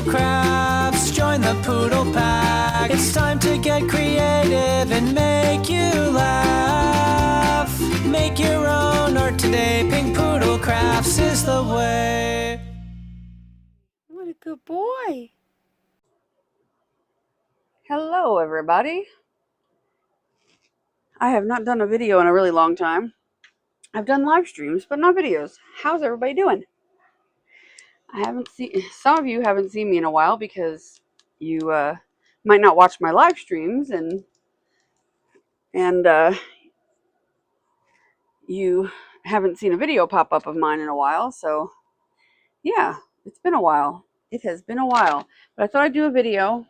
crafts, join the Poodle Pack. It's time to get creative and make you laugh. Make your own art today, Pink Poodle Crafts is the way. What a good boy. Hello everybody. I have not done a video in a really long time. I've done live streams, but not videos. How's everybody doing? Some of you haven't seen me in a while because you might not watch my live streams and you haven't seen a video pop up of mine in a while. So yeah, it's been a while. It has been a while, but I thought I'd do a video.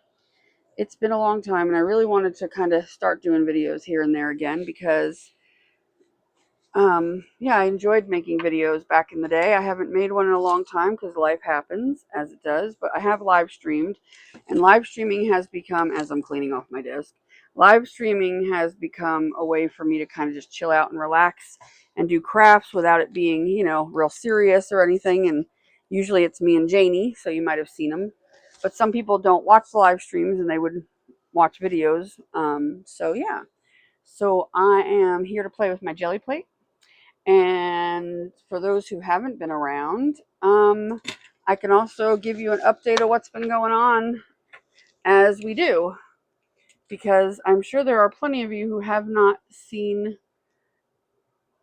It's been a long time and I really wanted to kind of start doing videos here and there again because yeah, I enjoyed making videos back in the day. I haven't made one in a long time because life happens as it does, but I have live streamed, and live streaming has become, as I'm cleaning off my desk, live streaming has become a way for me to kind of just chill out and relax and do crafts without it being, you know, real serious or anything. And usually it's me and Janie, so you might have seen them, but some people don't watch the live streams and they would watch videos. So yeah, so I am here to play with my jelly plate. And for those who haven't been around, I can also give you an update of what's been going on as we do, because I'm sure there are plenty of you who have not seen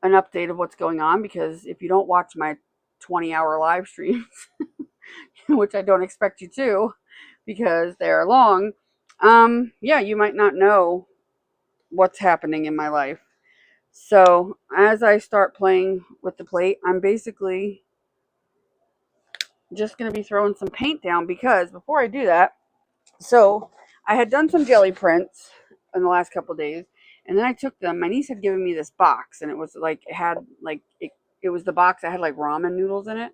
an update of what's going on, because if you don't watch my 20-hour live streams, which I don't expect you to because they're long, yeah, you might not know what's happening in my life. So as I start playing with the plate, I'm basically just going to be throwing some paint down, because before I do that, so I had done some jelly prints in the last couple of days, and then I took them. My niece had given me this box, and it was like, it had like, it was the box that had like ramen noodles in it,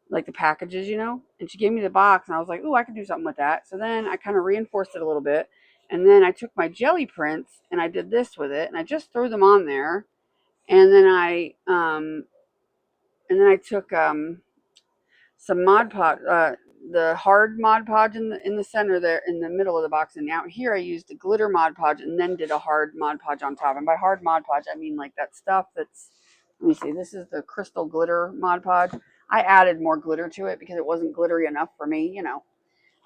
like the packages, you know, and she gave me the box, and I was like, oh, I could do something with that. So then I kind of reinforced it a little bit, and then I took my jelly prints and I did this with it, and I just threw them on there, and then I took some Mod Podge, the hard Mod Podge in the center there, in the middle of the box, and out here I used the glitter Mod Podge and then did a hard Mod Podge on top. And by hard Mod Podge, I mean like that stuff that's, let me see, this is the crystal glitter Mod Podge. I added more glitter to it because it wasn't glittery enough for me. You know,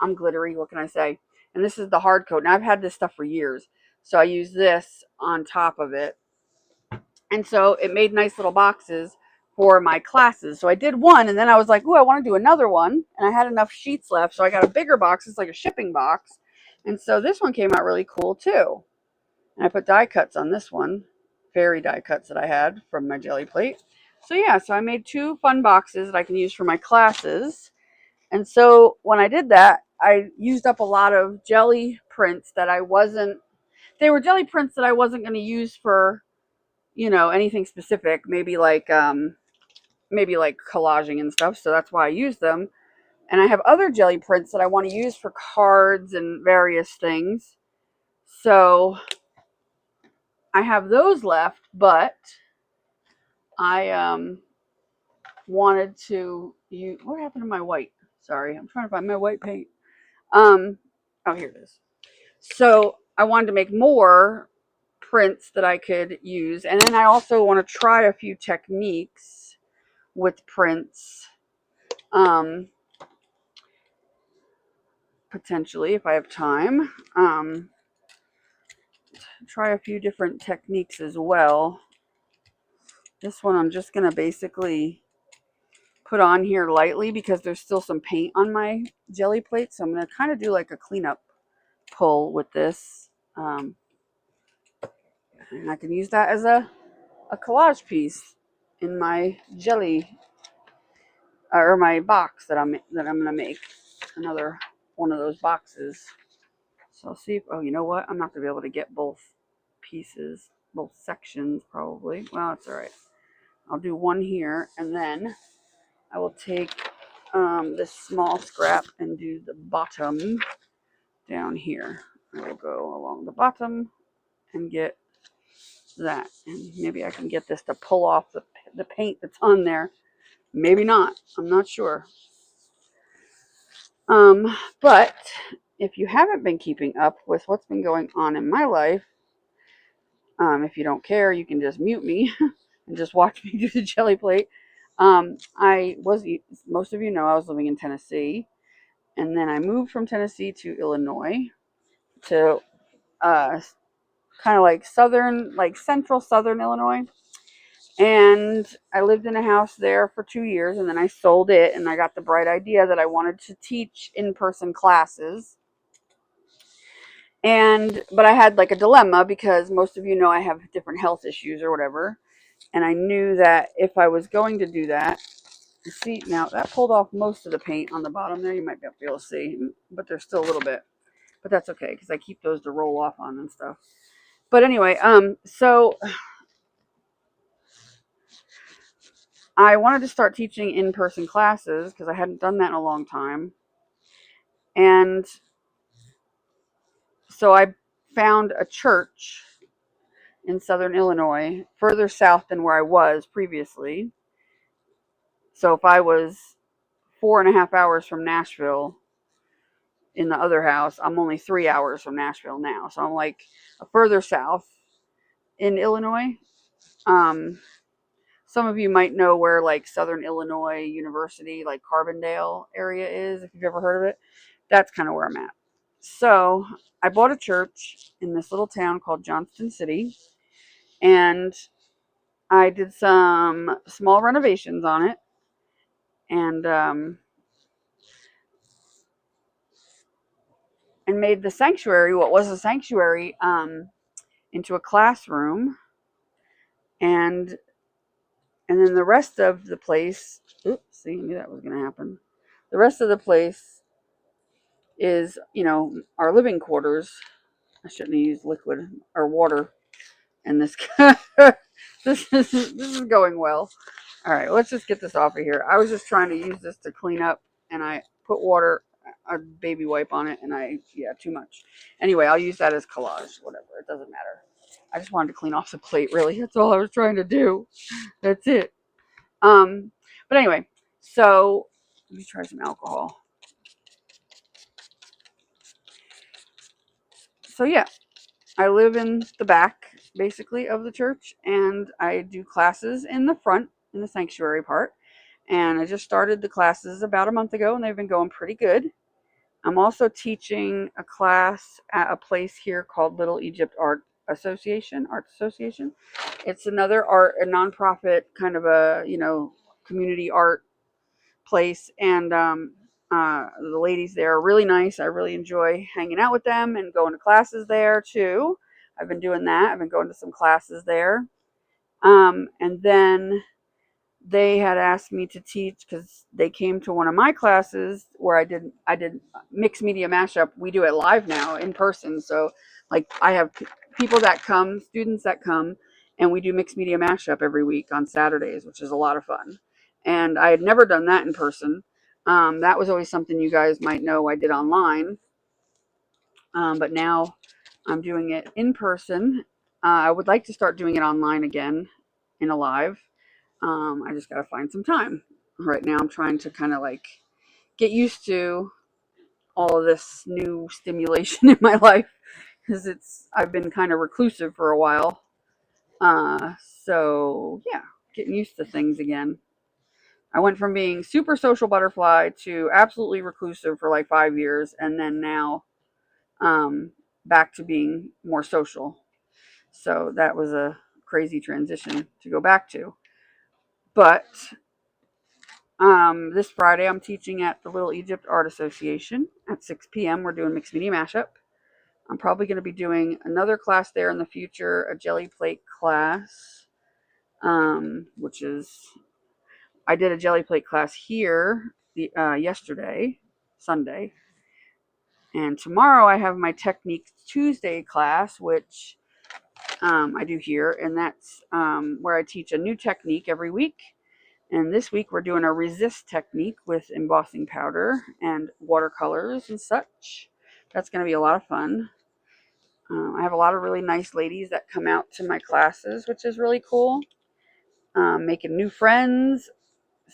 I'm glittery, what can I say? And this is the hard coat. Now I've had this stuff for years, so I use this on top of it, and so it made nice little boxes for my classes. So I did one, and then I was like, ooh, I want to do another one. And I had enough sheets left, so I got a bigger box. It's like a shipping box. And so this one came out really cool too. And I put die cuts on this one, fairy die cuts that I had from my jelly plate. So yeah, so I made 2 fun boxes that I can use for my classes. And so when I did that, I used up a lot of jelly prints that they were jelly prints that I wasn't going to use for, you know, anything specific, maybe like collaging and stuff. So that's why I use them. And I have other jelly prints that I want to use for cards and various things. So I have those left, but I wanted to use, what happened to my white? Sorry, I'm trying to find my white paint. Oh, here it is. So I wanted to make more prints that I could use. And then I also want to try a few techniques with prints, potentially, if I have time. Try a few different techniques as well. This one I'm just going to basically put on here lightly because there's still some paint on my jelly plate. So I'm going to kind of do like a cleanup pull with this. And I can use that as a collage piece in my jelly, or my box that I'm going to make. Another one of those boxes. So I'll see if, oh, you know what? I'm not going to be able to get both pieces, both sections probably. Well, it's all right. I'll do one here, and then I will take this small scrap and do the bottom down here. I will go along the bottom and get that. And maybe I can get this to pull off the paint that's on there. Maybe not. I'm not sure. But if you haven't been keeping up with what's been going on in my life, if you don't care, you can just mute me and just watch me do the jelly plate. Most of you know, I was living in Tennessee, and then I moved from Tennessee to Illinois, to kind of like central southern Illinois. And I lived in a house there for 2 years, and then I sold it, and I got the bright idea that I wanted to teach in-person classes. But I had like a dilemma, because most of you know I have different health issues or whatever. And I knew that if I was going to do that, see, now that pulled off most of the paint on the bottom there. You might be able to see, but there's still a little bit. But that's okay, because I keep those to roll off on and stuff. But anyway, so I wanted to start teaching in-person classes because I hadn't done that in a long time. And so I found a church in southern Illinois, further south than where I was previously. So if I was 4.5 hours from Nashville in the other house, I'm only 3 hours from Nashville now. So I'm like further south in Illinois. Some of you might know where like Southern Illinois University, like Carbondale area is, if you've ever heard of it. That's kind of where I'm at. So I bought a church in this little town called Johnston City, and I did some small renovations on it, and made the sanctuary, what was a sanctuary, into a classroom. And then the rest of the place, oops, see, I knew that was going to happen. The rest of the place is, our living quarters. I shouldn't have used liquid or water in this. This is going well. All right, let's just get this off of here. I was just trying to use this to clean up, and I put water, a baby wipe on it, and too much. Anyway, I'll use that as collage, whatever. It doesn't matter. I just wanted to clean off the plate, really. That's all I was trying to do. That's it. But anyway, so let me try some alcohol. So yeah, I live in the back, basically, of the church, and I do classes in the front, in the sanctuary part. And I just started the classes about a month ago, and they've been going pretty good. I'm also teaching a class at a place here called Little Egypt Art Association. It's another a nonprofit kind of a, community art place. And the ladies there are really nice. I really enjoy hanging out with them and going to classes there too. I've been doing that. I've been going to some classes there. And then they had asked me to teach, because they came to one of my classes where I did mixed media mashup. We do it live now in person. So like I have people that come, students that come, and we do mixed media mashup every week on Saturdays, which is a lot of fun. And I had never done that in person. That was always something you guys might know I did online. But now I'm doing it in person. I would like to start doing it online again in a live. I just got to find some time. Right now I'm trying to kind of like get used to all of this new stimulation in my life, because I've been kind of reclusive for a while. So yeah, getting used to things again. I went from being super social butterfly to absolutely reclusive for like 5 years, and then now back to being more social. So that was a crazy transition to go back to. But this Friday I'm teaching at the Little Egypt Art Association at 6 p.m. We're doing mixed media mashup. I'm probably going to be doing another class there in the future, a jelly plate class, which is, I did a jelly plate class here yesterday, Sunday. And tomorrow I have my Technique Tuesday class, which I do here. And that's where I teach a new technique every week. And this week we're doing a resist technique with embossing powder and watercolors and such. That's going to be a lot of fun. I have a lot of really nice ladies that come out to my classes, which is really cool. Making new friends.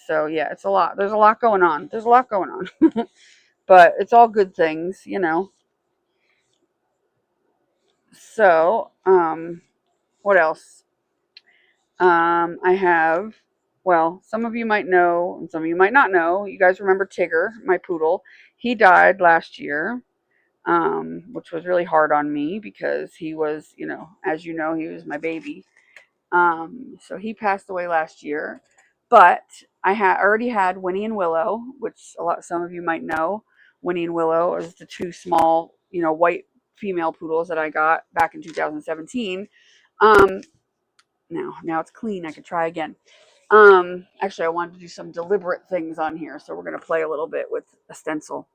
So yeah, it's a lot. There's a lot going on. but it's all good things, you know. So, what else? I have, well, some of you might know, and some of you might not know. You guys remember Tigger, my poodle? He died last year, which was really hard on me because he was, you know, as you know, he was my baby. So he passed away last year, but I had already had Winnie and Willow, which some of you might know. Winnie and Willow is the two small, you know, white female poodles that I got back in 2017. Um, now it's clean. I could try again. Actually, I wanted to do some deliberate things on here, so we're gonna play a little bit with a stencil.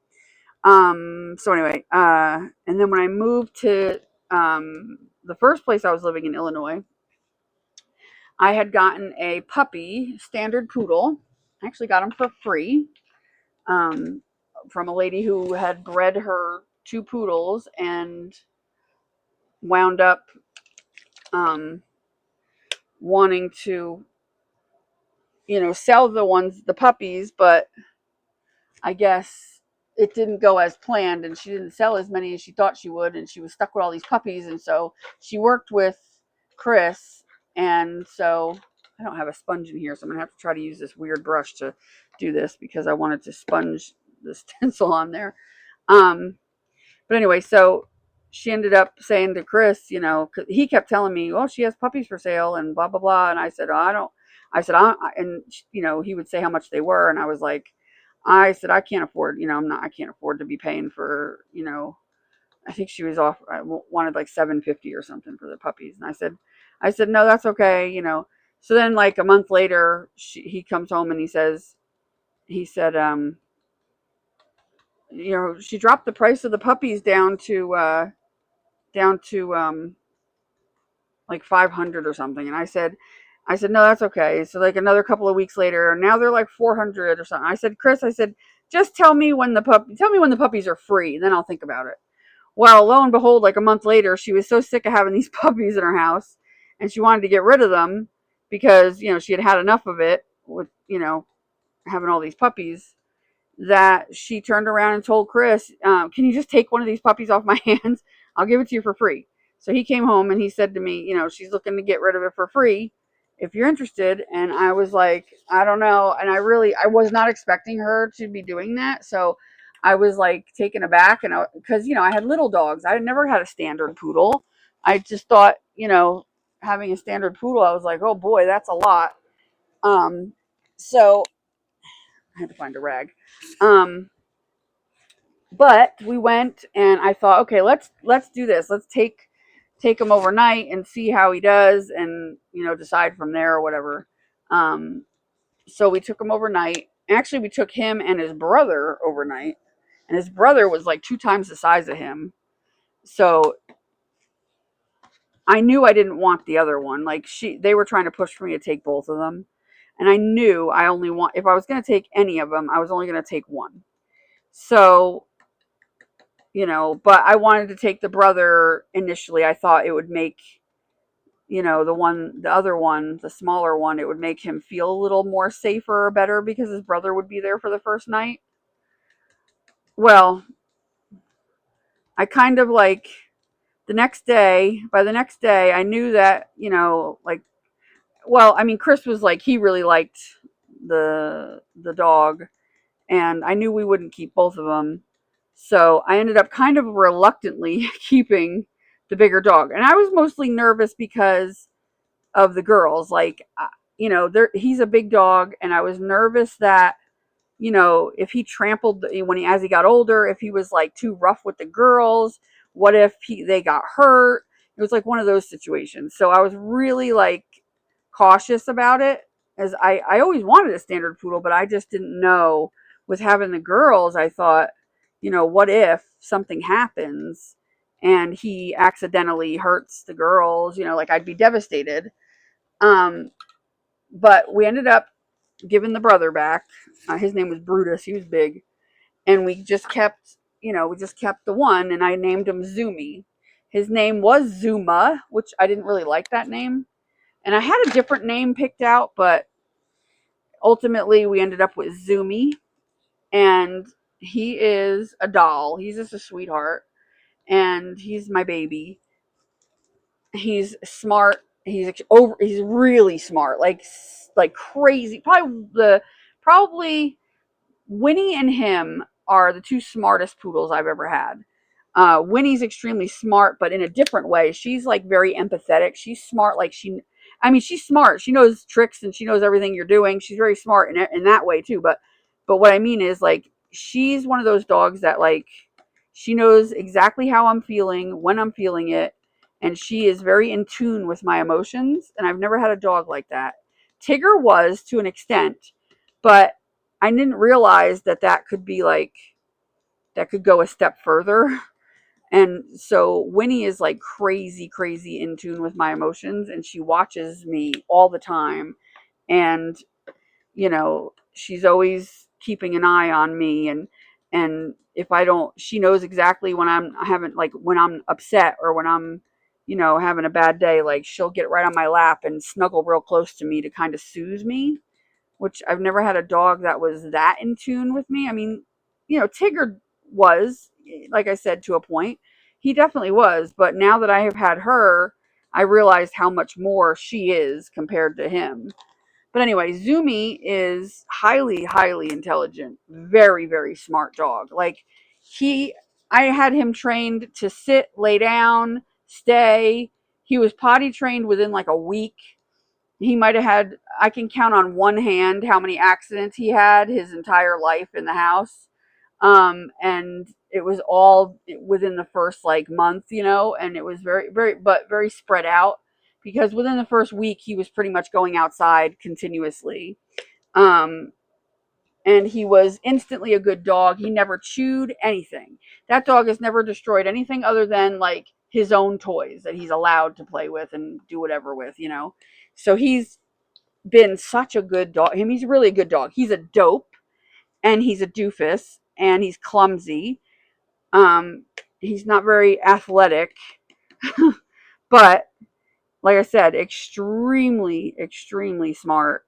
So anyway, and then when I moved to the first place I was living in Illinois, I had gotten a puppy, standard poodle. I actually got him for free um, from a lady who had bred her two poodles and wound up um, wanting to, you know, sell the puppies, but I guess it didn't go as planned, and she didn't sell as many as she thought she would, and she was stuck with all these puppies, and so she worked with Chris, and so I don't have a sponge in here, so I'm gonna have to try to use this weird brush to do this because I wanted to sponge the stencil on there. Um, but anyway, so she ended up saying to Chris, you know, 'cause he kept telling me, "Oh, she has puppies for sale," and blah blah blah. And I said, "Oh, I don't." I said, and you know, he would say how much they were, and I was like, I said, I can't afford, you know, I can't afford to be paying for, you know, I think she was off. I wanted like 750 or something for the puppies, and I said, no, that's okay, you know. So then, like a month later, he comes home and he said, you know, she dropped the price of the puppies down to like 500 or something. And I said, no, that's okay. So like another couple of weeks later, now they're like 400 or something. I said, Chris, I said, just tell me when the puppies are free, and then I'll think about it. Well, lo and behold, like a month later, she was so sick of having these puppies in her house, and she wanted to get rid of them because, you know, she had had enough of it with, you know, having all these puppies, that she turned around and told Chris, can you just take one of these puppies off my hands? I'll give it to you for free. So he came home and he said to me, you know, she's looking to get rid of it for free if you're interested. And I was like, I don't know. And I was not expecting her to be doing that. So I was like taken aback, and because, you know, I had little dogs. I had never had a standard poodle. I just thought, you know, having a standard poodle, I was like, oh boy, that's a lot. Um, so I had to find a rag. Um, but we went, and I thought, okay, let's do this. Let's take him overnight and see how he does, and, you know, decide from there or whatever. So we took him overnight. Actually, we took him and his brother overnight, and his brother was like 2 times the size of him. So I knew I didn't want the other one. Like, they were trying to push for me to take both of them, and I knew I only want, if I was going to take any of them, I was only going to take one. So, you know, but I wanted to take the brother initially. I thought it would make, you know, the other one, the smaller one, it would make him feel a little more safer or better because his brother would be there for the first night. Well, I kind of like by the next day, I knew that, you know, like, well, I mean, Chris was like, he really liked the dog, and I knew we wouldn't keep both of them. So I ended up kind of reluctantly keeping the bigger dog. And I was mostly nervous because of the girls. Like, you know, he's a big dog, and I was nervous that, you know, if he trampled as he got older, if he was like too rough with the girls, what if they got hurt? It was like one of those situations. So I was really like cautious about it, as I always wanted a standard poodle, but I just didn't know with having the girls. I thought, you know, what if something happens and he accidentally hurts the girls, you know, like, I'd be devastated. Um, but we ended up giving the brother back. His name was Brutus. He was big. And we just kept, you know, the one, and I named him Zumi. His name was Zuma, which I didn't really like that name. And I had a different name picked out, but ultimately we ended up with Zumi. And he is a doll. He's just a sweetheart, and he's my baby. He's smart. He's really smart, like crazy. Probably Winnie and him are the two smartest poodles I've ever had. Winnie's extremely smart, but in a different way. She's like very empathetic. She's smart, I mean, she's smart. She knows tricks and she knows everything you're doing. She's very smart in that way too. But what I mean is, like, she's one of those dogs that, like, she knows exactly how I'm feeling when I'm feeling it, and she is very in tune with my emotions. And I've never had a dog like that. Tigger was, to an extent, but I didn't realize that could be like that could go a step further. And so Winnie is like crazy, crazy in tune with my emotions, and she watches me all the time. And, she's always keeping an eye on me. And if I don't, she knows exactly when when I'm upset, or when I'm, having a bad day. Like, she'll get right on my lap and snuggle real close to me to kind of soothe me, which I've never had a dog that was that in tune with me. I mean, Tigger was, like I said, to a point. He definitely was. But now that I have had her, I realized how much more she is compared to him. But anyway, Zumi is highly, highly intelligent. Very, very smart dog. Like, I had him trained to sit, lay down, stay. He was potty trained within like a week. He might have had, I can count on one hand how many accidents he had his entire life in the house. And it was all within the first like month, and it was very, very, but very spread out, because within the first week he was pretty much going outside continuously. Um, and he was instantly a good dog. He never chewed anything. That dog has never destroyed anything other than like his own toys that he's allowed to play with and do whatever with. So he's been such a good dog. He's really a good dog. He's a dope, and he's a doofus, and he's clumsy. He's not very athletic, but like I said, extremely, extremely smart.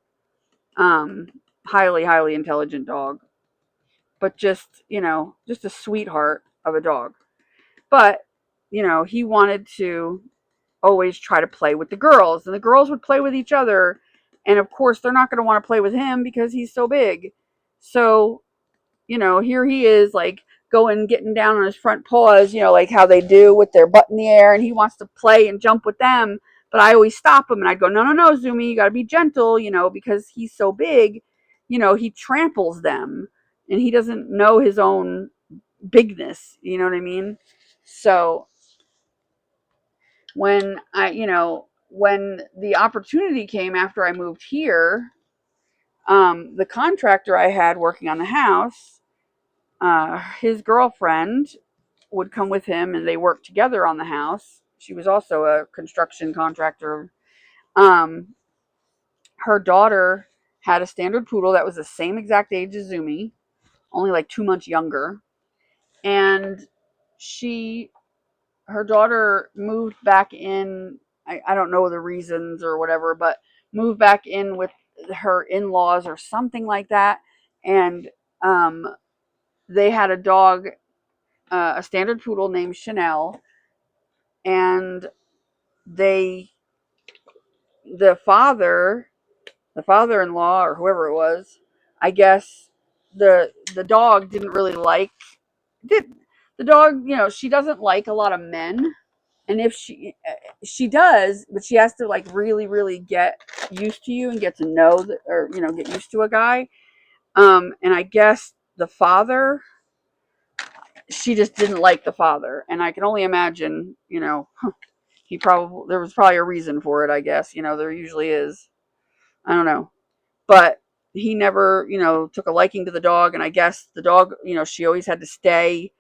Um, Highly, highly intelligent dog, but just a sweetheart of a dog. But, he wanted to always try to play with the girls, and the girls would play with each other. And of course, they're not going to want to play with him because he's so big. So, here he is, like, getting down on his front paws, like how they do with their butt in the air, and he wants to play and jump with them. But I always stop him and I'd go, no, no, no, Zumi, you got to be gentle, because he's so big, he tramples them, and he doesn't know his own bigness. You know what I mean? So when the opportunity came after I moved here, the contractor I had working on the house, his girlfriend would come with him, and they worked together on the house. She was also a construction contractor. Um, Her daughter had a standard poodle that was the same exact age as Zumi, only like 2 months younger. And she her daughter moved back in. I don't know the reasons or whatever, but moved back in with her in-laws or something like that. And they had a dog, a standard poodle named Chanel. And they the father the father-in-law, or whoever it was, I guess, the dog didn't really like did the dog, she doesn't like a lot of men. And if she does, but she has to like really, really get used to you and get to know or get used to a guy. And I guess the father, she just didn't like the father. And I can only imagine, there was probably a reason for it, I guess. There usually is. I don't know. But he never, took a liking to the dog. And I guess the dog, she always had to stay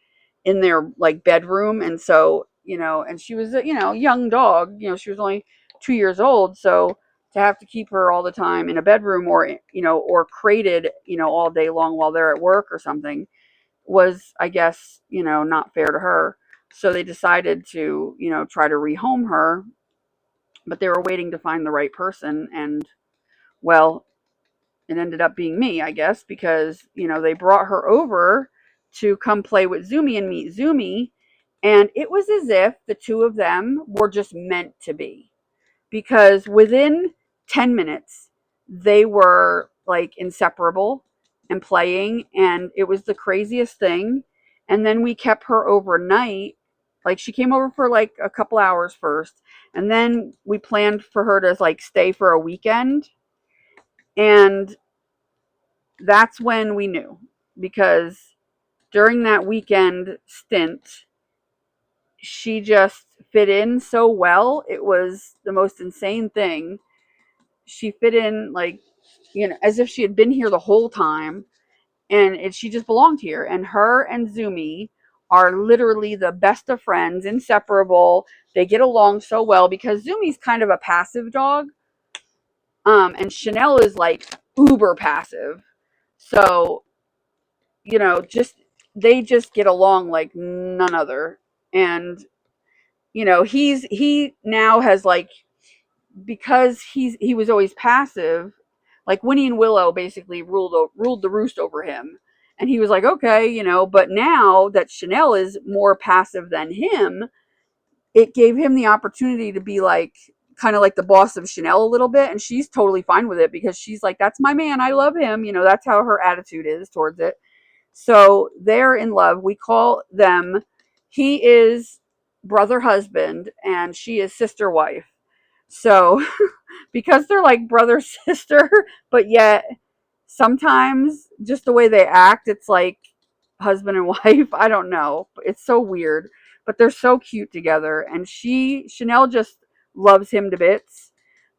in their like bedroom. And so, and she was a, young dog. She was only 2 years old. So to have to keep her all the time in a bedroom, or crated, all day long while they're at work or something, was, I guess, not fair to her. So they decided to, try to rehome her, but they were waiting to find the right person. And, well, it ended up being me, I guess, because, they brought her over to come play with Zumi and meet Zumi. And it was as if the two of them were just meant to be, because within 10 minutes, they were like inseparable and playing. And it was the craziest thing. And then we kept her overnight. Like, she came over for like a couple hours first. And then we planned for her to like stay for a weekend. And that's when we knew, because during that weekend stint, she just fit in so well. It was the most insane thing. She fit in like, as if she had been here the whole time, and she just belonged here. And her and Zumi are literally the best of friends, inseparable. They get along so well because Zumi's kind of a passive dog, and Chanel is like uber passive. So, just they just get along like none other. And he now has like, because he was always passive, like Winnie and Willow basically ruled the roost over him. And he was like, okay, but now that Chanel is more passive than him, it gave him the opportunity to be like kind of like the boss of Chanel a little bit. And she's totally fine with it, because she's like, that's my man, I love him. That's how her attitude is towards it. So they're in love. We call them, he is brother husband and she is sister wife. So because they're like brother sister, but yet sometimes just the way they act, it's like husband and wife. I don't know. It's so weird, but they're so cute together. And Chanel just loves him to bits,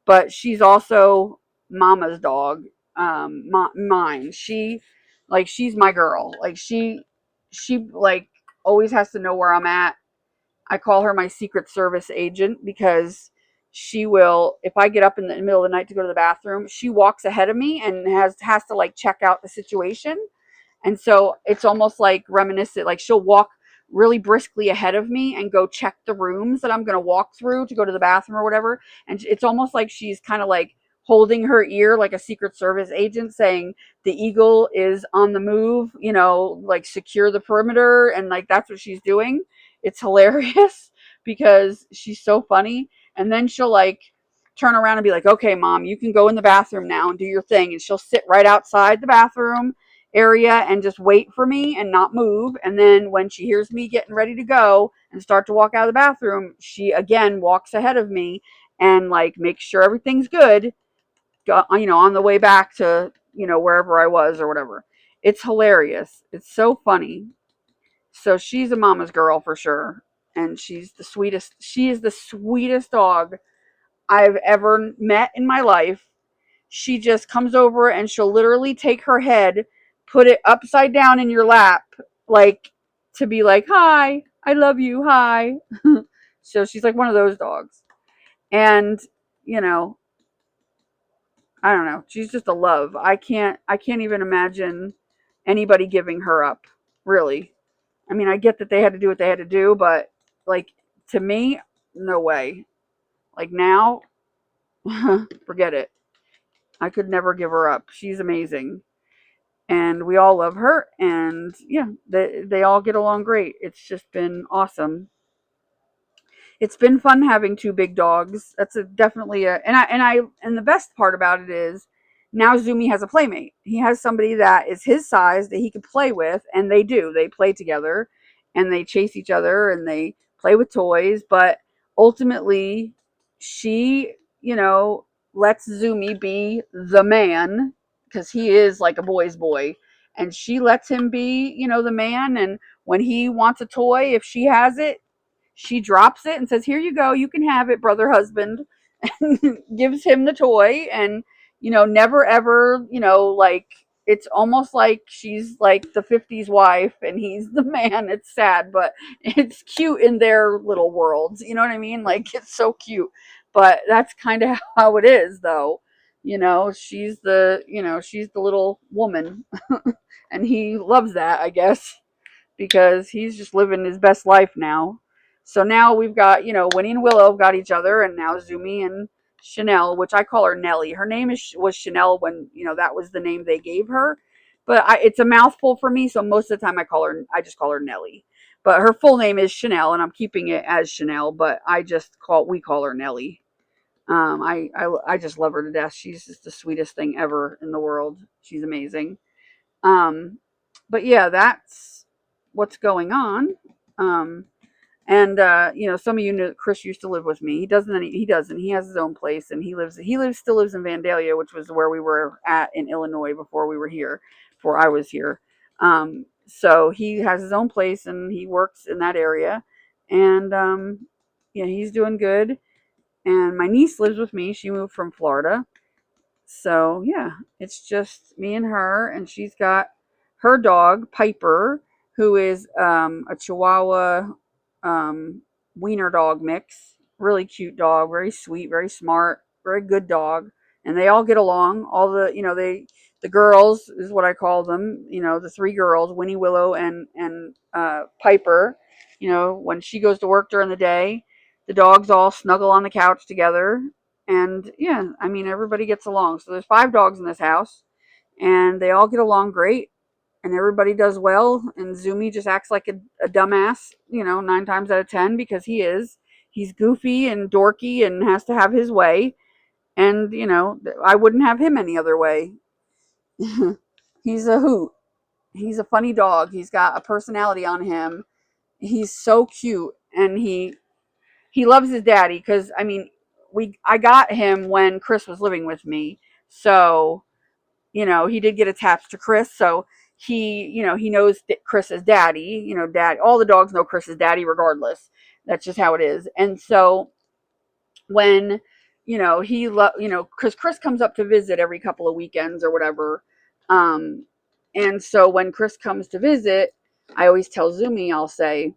but she's also mama's dog. Mine. She's my girl. Like, she like always has to know where I'm at. I call her my Secret Service agent, because she will, if I get up in the middle of the night to go to the bathroom, she walks ahead of me and has to like check out the situation. And so it's almost like reminiscent. Like, she'll walk really briskly ahead of me and go check the rooms that I'm going to walk through to go to the bathroom or whatever. And it's almost like she's kind of like holding her ear like a Secret Service agent, saying the eagle is on the move, like secure the perimeter. And like, that's what she's doing. It's hilarious because she's so funny. And then she'll like turn around and be like, okay, mom, you can go in the bathroom now and do your thing. And she'll sit right outside the bathroom area and just wait for me and not move. And then when she hears me getting ready to go and start to walk out of the bathroom, she again walks ahead of me and like makes sure everything's good, on the way back to, wherever I was or whatever. It's hilarious. It's so funny. So she's a mama's girl for sure. And she's the sweetest. She is the sweetest dog I've ever met in my life. She just comes over and she'll literally take her head, put it upside down in your lap, like to be like, hi, I love you, hi. So she's like one of those dogs. And, you know, I don't know. She's just a love. I can't even imagine anybody giving her up, really. I mean, I get that they had to do what they had to do, but like, to me, no way. Like, now, forget it. I could never give her up. She's amazing. And we all love her. And yeah, they all get along great. It's just been awesome. It's been fun having two big dogs. That's definitely and the best part about it is now Zumi has a playmate. He has somebody that is his size that he can play with, and they do. They play together and they chase each other and they play with toys, but ultimately she, lets Zumi be the man, because he is like a boy's boy, and she lets him be, the man. And when he wants a toy, if she has it, she drops it and says, here you go, you can have it, brother husband. And gives him the toy. And never ever, like, it's almost like she's like the 50s wife and he's the man. It's sad, but it's cute in their little worlds, you know what I mean? Like, it's so cute. But that's kind of how it is, though. She's the little woman. And he loves that, I guess, because he's just living his best life now. So now we've got, Winnie and Willow got each other, and now Zumi and Chanel, which I call her Nellie. Her name was Chanel when, that was the name they gave her. but it's a mouthful for me. So most of the time I just call her Nellie. But her full name is Chanel, and I'm keeping it as Chanel. But we call her Nellie. I just love her to death. She's just the sweetest thing ever in the world. She's amazing. Um, but yeah, that's what's going on. Um, and some of you know Chris used to live with me. He doesn't. He doesn't. He has his own place, and still lives in Vandalia, which was where we were at in Illinois before we were here, before I was here. So he has his own place, and he works in that area, and yeah, he's doing good. And my niece lives with me. She moved from Florida, so yeah, it's just me and her, and she's got her dog Piper, who is a Chihuahua wiener dog mix. Really cute dog, very sweet, very smart, very good dog, and they all get along. All the the girls is what I call them. The three girls, Winnie, Willow, and Piper. When she goes to work during the day, the dogs all snuggle on the couch together, and yeah, I mean, everybody gets along. So there's 5 dogs in this house, and they all get along great, and everybody does well. And Zumi just acts like a dumbass, 9 times out of 10, because he is. He's goofy and dorky and has to have his way. And, I wouldn't have him any other way. He's a hoot. He's a funny dog. He's got a personality on him. He's so cute, and he loves his daddy, because I mean, I got him when Chris was living with me, so he did get attached to Chris, so he knows Chris's daddy. Dad. All the dogs know Chris's daddy, regardless. That's just how it is. And so when because Chris comes up to visit every couple of weekends or whatever, and so when Chris comes to visit, I always tell Zumi, I'll say,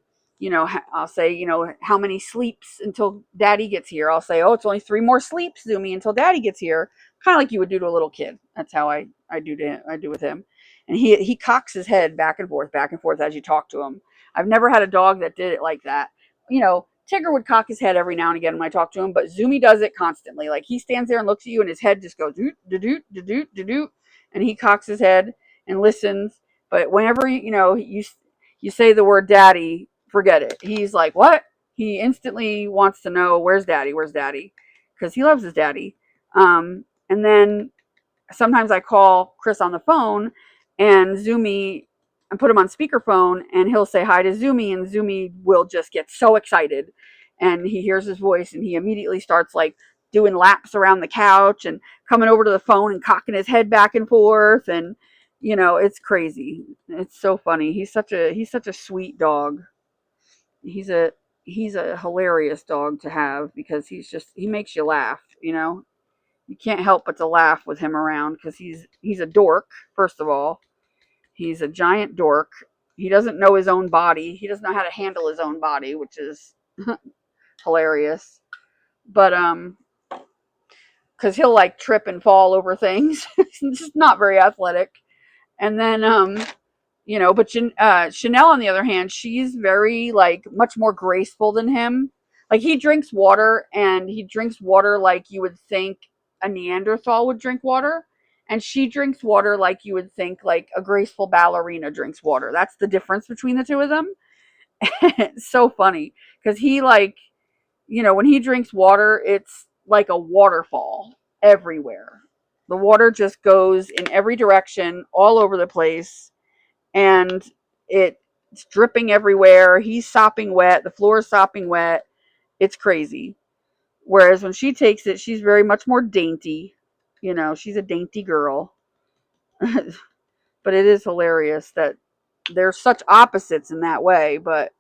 how many sleeps until Daddy gets here. I'll say, oh, it's only 3 more sleeps, Zumi, until Daddy gets here. Kind of like you would do to a little kid. That's how I do with him. And he cocks his head back and forth as you talk to him. I've never had a dog that did it like that. Tigger would cock his head every now and again when I talk to him, but Zumi does it constantly. Like, he stands there and looks at you, and his head just goes doot, doot, doot, doot, and he cocks his head and listens. But whenever you say the word daddy, forget it. He's like, what? He instantly wants to know, where's daddy, because he loves his daddy. And then sometimes I call Chris on the phone, and Zumi, and put him on speakerphone, and he'll say hi to Zumi, and Zumi will just get so excited, and he hears his voice, and he immediately starts like doing laps around the couch and coming over to the phone and cocking his head back and forth, and it's crazy. It's so funny. He's such a sweet dog. He's a hilarious dog to have, because he makes you laugh. You can't help but to laugh with him around, because he's a dork. First of all, he's a giant dork. He doesn't know his own body. He doesn't know how to handle his own body, which is hilarious. But because he'll like trip and fall over things. He's just not very athletic. And then but Chanel, on the other hand, she's very, like, much more graceful than him. Like, he drinks water, and he drinks water like you would think a Neanderthal would drink water. And she drinks water like you would think, like, a graceful ballerina drinks water. That's the difference between the two of them. It's so funny, because he, like, when he drinks water, it's like a waterfall everywhere. The water just goes in every direction, all over the place, and it's dripping everywhere. He's sopping wet. The floor is sopping wet. It's crazy. Whereas when she takes it, she's very much more dainty. She's a dainty girl. But it is hilarious that they're such opposites in that way, but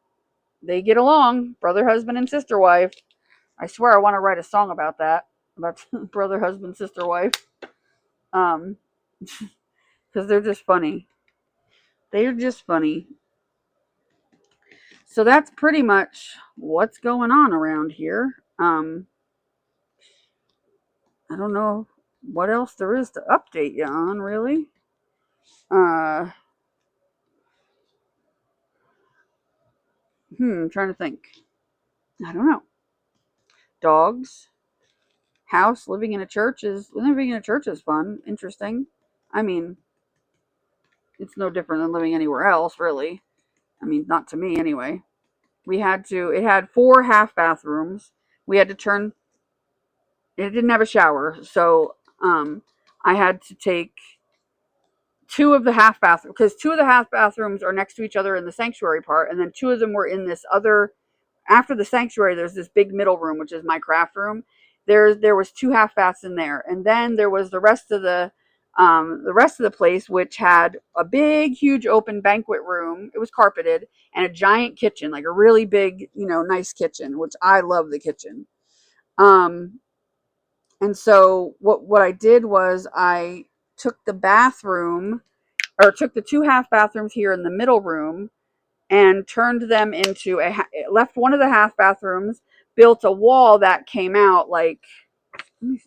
they get along. Brother, husband, and sister, wife. I swear I want to write a song about that. About brother, husband, sister, wife. Because they're just funny. They're just funny. So that's pretty much what's going on around here. I don't know what else there is to update you on, really. I'm trying to think. I don't know. Dogs, house, living in a church is fun, interesting. I mean, it's no different than living anywhere else, really. I mean, not to me anyway. It had 4 half bathrooms. We had to turn, it didn't have a shower. So, I had to take two of the half bathrooms, because two of the half bathrooms are next to each other in the sanctuary part. And then two of them were in this other, after the sanctuary, there's this big middle room, which is my craft room. There was 2 half baths in there. And then there was the rest of the place, which had a big, huge open banquet room. It was carpeted, and a giant kitchen, like a really big, nice kitchen, which I love the kitchen. Um, and so what I did was I took the bathroom, or took the 2 half bathrooms here in the middle room, and turned them into left one of the half bathrooms, built a wall that came out like,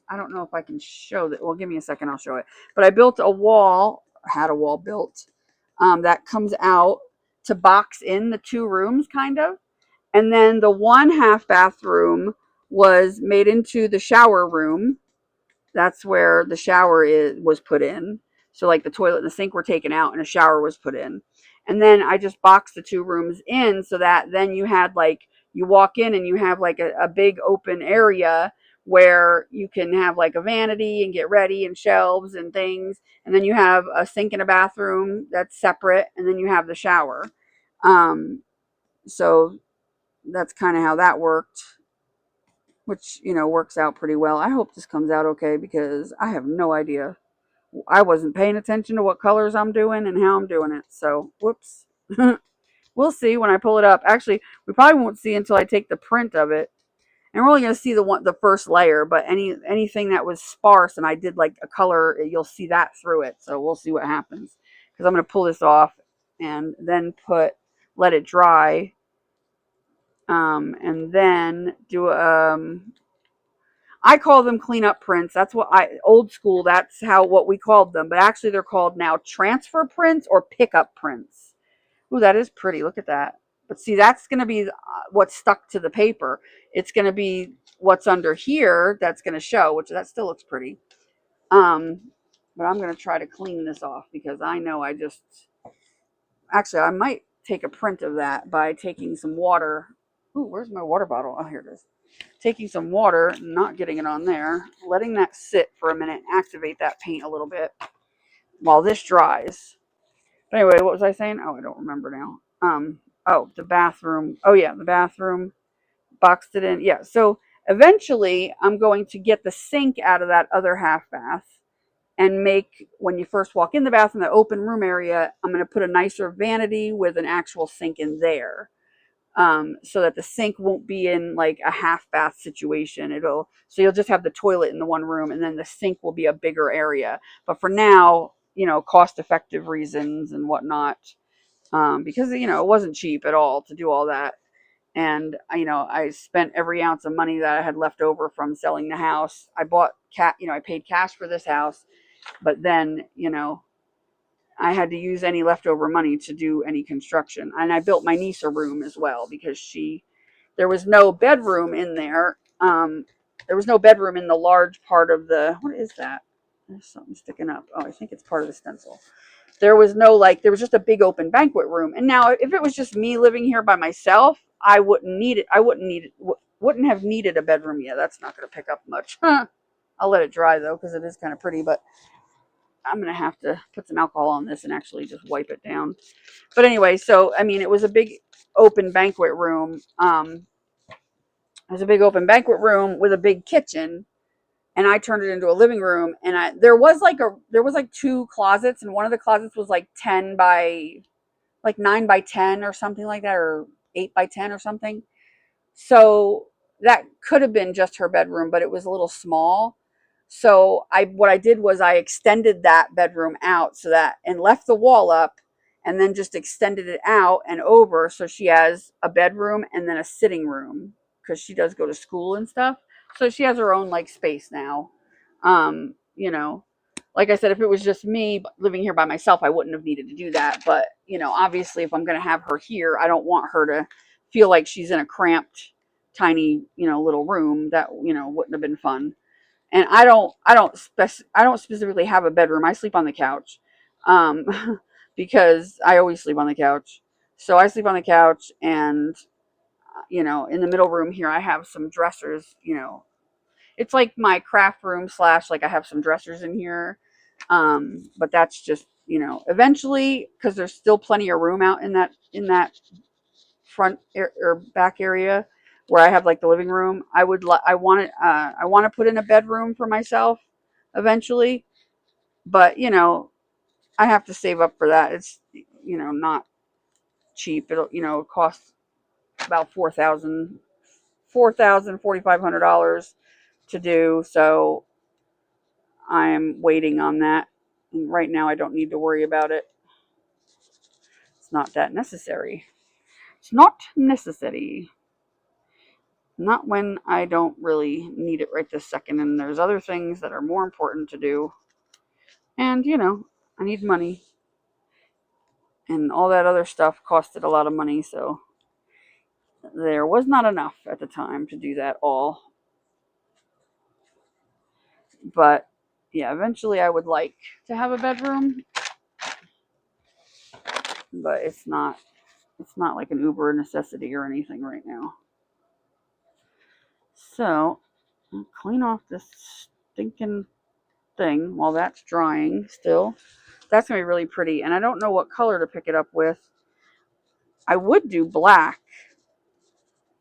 I don't know if I can show that. Well, give me a second, I'll show it. But I built a wall, had a wall built, that comes out to box in the 2 rooms, kind of. And then the 1 half bathroom was made into the shower room. That's where the shower was put in. So like the toilet and the sink were taken out and a shower was put in. And then I just boxed the 2 rooms in, so that then you had like, you walk in and you have like a big open area where you can have like a vanity and get ready, and shelves and things. And then you have a sink and a bathroom that's separate, and then you have the shower. So that's kind of how that worked, which, works out pretty well. I hope this comes out okay, because I have no idea. I wasn't paying attention to what colors I'm doing and how I'm doing it. So, whoops. We'll see when I pull it up. Actually, we probably won't see until I take the print of it. And we're only going to see the first layer, but anything that was sparse and I did like a color, you'll see that through it. So we'll see what happens. Because I'm going to pull this off and then let it dry. And then do I call them cleanup prints. That's old school. That's what we called them. But actually, they're called now transfer prints or pickup prints. Ooh, that is pretty. Look at that. But see, that's going to be what's stuck to the paper. It's going to be what's under here that's going to show, which that still looks pretty. But I'm going to try to clean this off, because I know actually, I might take a print of that by taking some water. Ooh, where's my water bottle? Oh, here it is. Taking some water, not getting it on there, letting that sit for a minute, activate that paint a little bit while this dries. But anyway, what was I saying? Oh, I don't remember now. The bathroom. Oh yeah, the bathroom. Boxed it in. Yeah, so eventually I'm going to get the sink out of that other half bath and make, when you first walk in the bathroom, the open room area, I'm going to put a nicer vanity with an actual sink in there. So that the sink won't be in like a half bath situation. So you'll just have the toilet in the one room, and then the sink will be a bigger area. But for now, cost effective reasons and whatnot, because, it wasn't cheap at all to do all that. And, I spent every ounce of money that I had left over from selling the house. I paid cash for this house, but then, I had to use any leftover money to do any construction. And I built my niece a room as well, because there was no bedroom in there. There was no bedroom in the large part of what is that? There's something sticking up. Oh, I think it's part of the stencil. There was just a big open banquet room. And now if it was just me living here by myself, I wouldn't need it. Wouldn't have needed a bedroom yet. That's not going to pick up much. I'll let it dry though, because it is kind of pretty, but I'm going to have to put some alcohol on this and actually just wipe it down. But anyway, so, I mean, it was a big open banquet room. It was a big open banquet room with a big kitchen, and I turned it into a living room. And there was like 2 closets, and one of the closets was like 9 by 10 or something like that, or 8 by 10 or something. So that could have been just her bedroom, but it was a little small. So what I did was I extended that bedroom out, and left the wall up, and then just extended it out and over, so she has a bedroom and then a sitting room, because she does go to school and stuff. So she has her own like space now. Um, you know, like I said, if it was just me living here by myself, I wouldn't have needed to do that. But, obviously if I'm going to have her here, I don't want her to feel like she's in a cramped, tiny, little room. That, wouldn't have been fun. And I don't specifically have a bedroom. I sleep on the couch. Um, because I always sleep on the couch. So I sleep on the couch, and in the middle room here, I have some dressers. It's like my craft room slash, like, I have some dressers in here. But that's just, eventually, because there's still plenty of room out in that front or back area where I have like the living room. I want to put in a bedroom for myself eventually, but I have to save up for that. It's not cheap. It'll cost about $4,500 to do. So I'm waiting on that. And right now I don't need to worry about it. It's not that necessary. It's not necessary. Not when I don't really need it right this second, and there's other things that are more important to do. And I need money, and all that other stuff costed a lot of money, so there was not enough at the time to do that all. But yeah, eventually I would like to have a bedroom, but it's not like an uber necessity or anything right now. So I'll clean off this stinking thing while that's drying still. That's going to be really pretty. And I don't know what color to pick it up with. I would do black,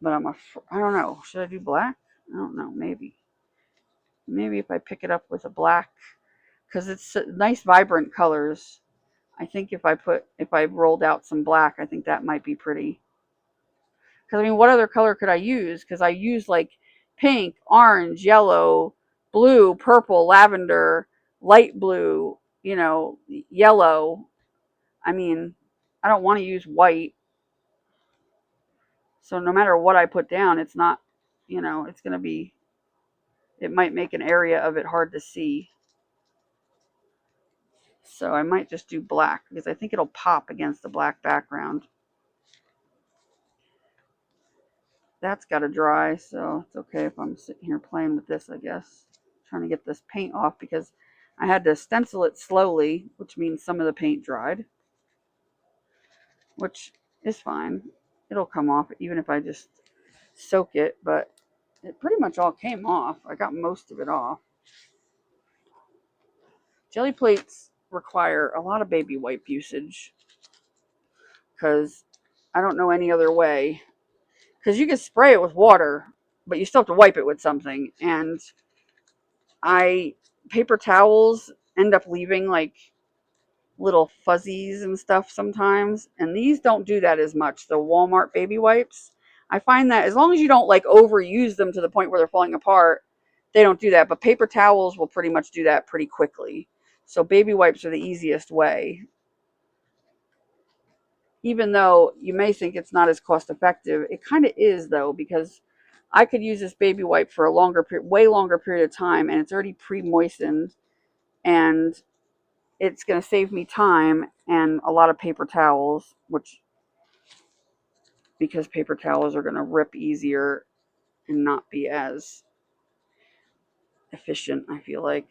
but I don't know. Should I do black? I don't know. Maybe if I pick it up with a black, because it's nice, vibrant colors. I think if I rolled out some black, I think that might be pretty. Because I mean, what other color could I use? Because I use like pink, orange, yellow, blue, purple, lavender, light blue, yellow. I mean, I don't want to use white. So no matter what I put down, it's not, it's going to be, it might make an area of it hard to see. So I might just do black because I think it'll pop against the black background. That's got to dry, so it's okay if I'm sitting here playing with this, I guess. Trying to get this paint off because I had to stencil it slowly, which means some of the paint dried, which is fine. It'll come off even if I just soak it, but it pretty much all came off. I got most of it off. Jelly plates require a lot of baby wipe usage because I don't know any other way. Because you can spray it with water, but you still have to wipe it with something. And paper towels end up leaving like little fuzzies and stuff sometimes. And these don't do that as much. The Walmart baby wipes, I find that as long as you don't like overuse them to the point where they're falling apart, they don't do that. But paper towels will pretty much do that pretty quickly. So baby wipes are the easiest way. Even though you may think it's not as cost effective, it kind of is though, because I could use this baby wipe for a way longer period of time, and it's already pre-moistened, and it's going to save me time and a lot of paper towels, because paper towels are going to rip easier and not be as efficient, I feel like.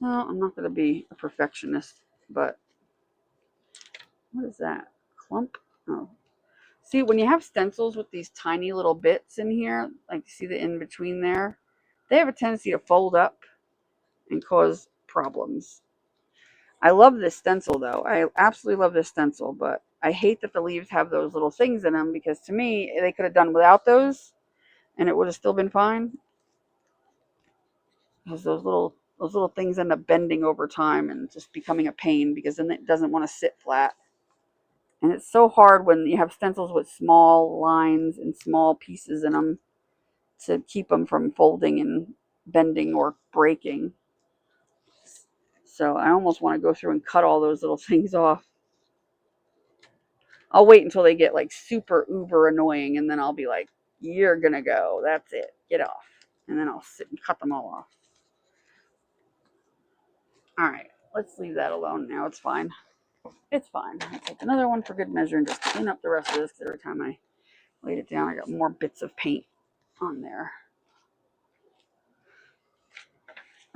Well, I'm not going to be a perfectionist, but what is that? Clump? Oh. See, when you have stencils with these tiny little bits in here, like you see the in between there, they have a tendency to fold up and cause problems. I love this stencil though. I absolutely love this stencil, but I hate that the leaves have those little things in them because to me, they could have done without those and it would have still been fine. Because those little things end up bending over time and just becoming a pain because then it doesn't want to sit flat. And it's so hard when you have stencils with small lines and small pieces in them to keep them from folding and bending or breaking. So I almost want to go through and cut all those little things off. I'll wait until they get like super uber annoying and then I'll be like, you're going to go. That's it. Get off. And then I'll sit and cut them all off. All right. Let's leave that alone now. It's fine. It's fine. I'll take another one for good measure and just clean up the rest of this because every time I laid it down, I got more bits of paint on there.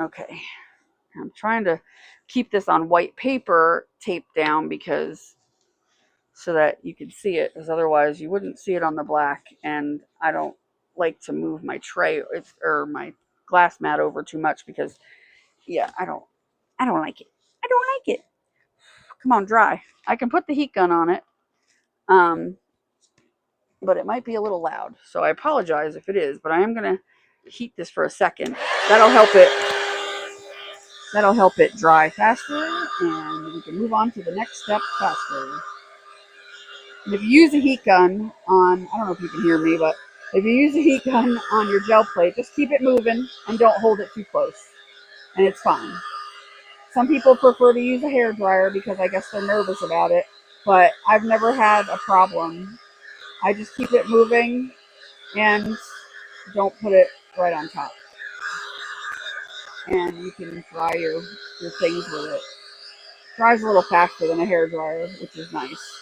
Okay. I'm trying to keep this on white paper taped down because so that you can see it, because otherwise you wouldn't see it on the black, and I don't like to move my tray or my glass mat over too much because yeah, I don't like it. I don't like it. Come on, dry. I can put the heat gun on it. But it might be a little loud. So I apologize if it is, but I am going to heat this for a second. That'll help it dry faster, and we can move on to the next step faster. And if you use a heat gun on, I don't know if you can hear me, but if you use a heat gun on your gel plate, just keep it moving and don't hold it too close. And it's fine. Some people prefer to use a hair dryer because I guess they're nervous about it, but I've never had a problem. I just keep it moving and don't put it right on top. And you can dry your things with it. Dries a little faster than a hair dryer, which is nice.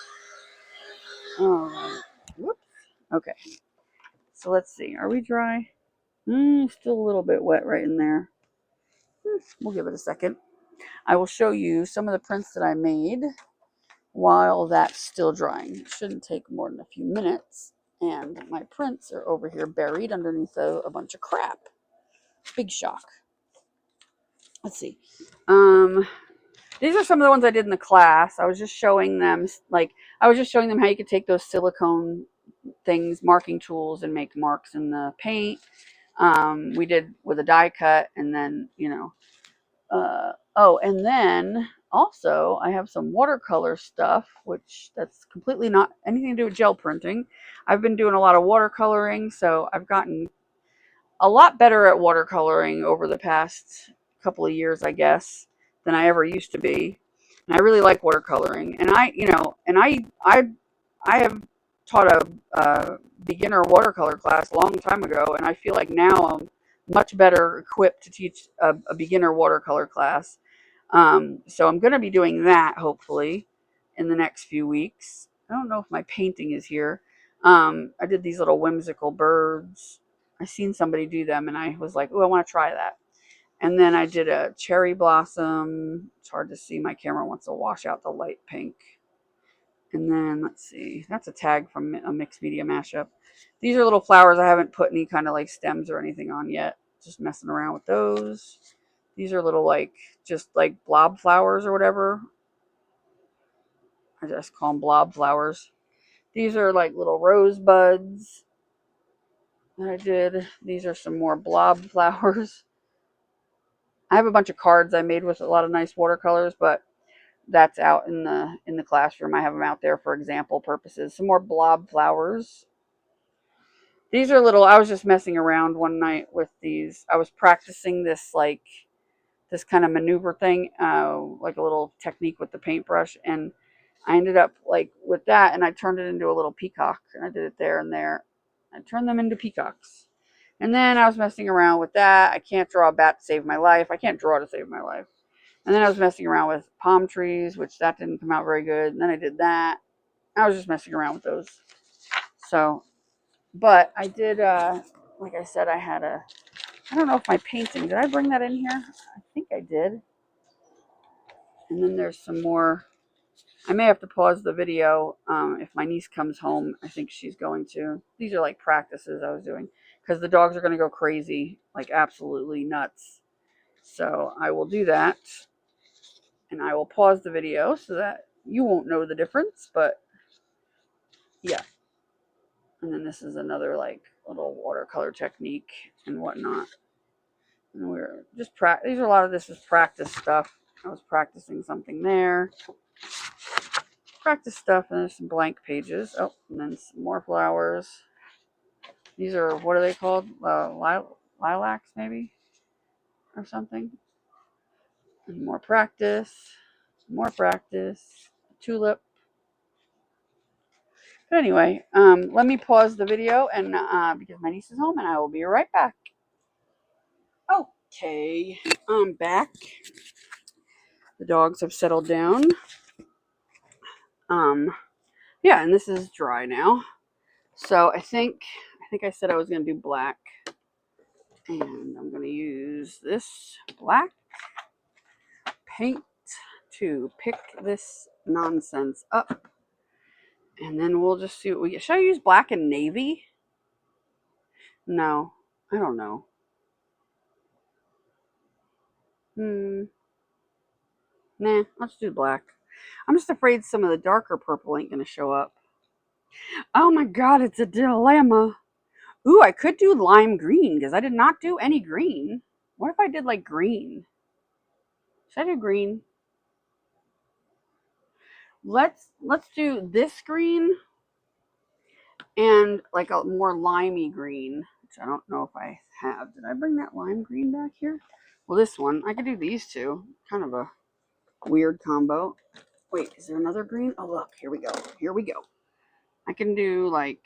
All right. Whoops. Okay. So let's see. Are we dry? Still a little bit wet right in there. We'll give it a second. I will show you some of the prints that I made while that's still drying. It shouldn't take more than a few minutes. And my prints are over here buried underneath a bunch of crap. Big shock. Let's see. These are some of the ones I did in the class. I was just showing them, how you could take those silicone things, marking tools, and make marks in the paint. We did with a die cut, and then, and then also I have some watercolor stuff, which that's completely not anything to do with gel printing. I've been doing a lot of watercoloring, so I've gotten a lot better at watercoloring over the past couple of years, I guess, than I ever used to be. And I really like watercoloring. And I have taught a beginner watercolor class a long time ago, and I feel like now I'm much better equipped to teach a beginner watercolor class. So I'm going to be doing that hopefully in the next few weeks. I don't know if my painting is here. I did these little whimsical birds. I seen somebody do them, and I was like, oh, I want to try that. And then I did a cherry blossom. It's hard to see. My camera wants to wash out the light pink. And then let's see. That's a tag from a mixed media mashup. These are little flowers. I haven't put any kind of like stems or anything on yet. Just messing around with those. These are little just like blob flowers or whatever. I just call them blob flowers. These are like little rosebuds that I did. These are some more blob flowers. I have a bunch of cards I made with a lot of nice watercolors, but that's out in the classroom. I have them out there for example purposes. Some more blob flowers. These are little, I was just messing around one night with these. I was practicing this this kind of maneuver thing, like a little technique with the paintbrush, and I ended up with that, and I turned it into a little peacock, and I did it there and there. I turned them into peacocks. And then I was messing around with that. I can't draw a bat to save my life. I can't draw to save my life. And then I was messing around with palm trees, which that didn't come out very good. And then I did that. I was just messing around with those. So, but I did, like I said, I don't know if my painting, did I bring that in here? I think I did. And then there's some more. I may have to pause the video if my niece comes home. I think she's going to. These are like practices I was doing because the dogs are going to go crazy, like absolutely nuts. So I will do that. And I will pause the video so that you won't know the difference. But yeah. And then this is another little watercolor technique and whatnot. And we're just these are a lot of this is practice stuff. I was practicing something there. Practice stuff, and there's some blank pages. Oh, and then some more flowers. These are, what are they called? Lilacs, maybe? Or something. And more practice. More practice. Tulip. But anyway, let me pause the video and because my niece is home, and I will be right back. Okay, I'm back. The dogs have settled down. Yeah, and this is dry now. So I think I said I was gonna do black. And I'm going to use this black paint to pick this nonsense up. And then we'll just see what we get. Should I use black and navy? No, I don't know. Nah, let's do black. I'm just afraid some of the darker purple ain't going to show up. Oh my god, it's a dilemma. Ooh, I could do lime green because I did not do any green. What if I did like green? Should I do green? Let's do this green and like a more limey green, which I don't know if I have. Did I bring that lime green back here? Well, this one. I could do these two. Kind of a weird combo. Wait, is there another green? Oh, look. Here we go. Here we go. I can do like,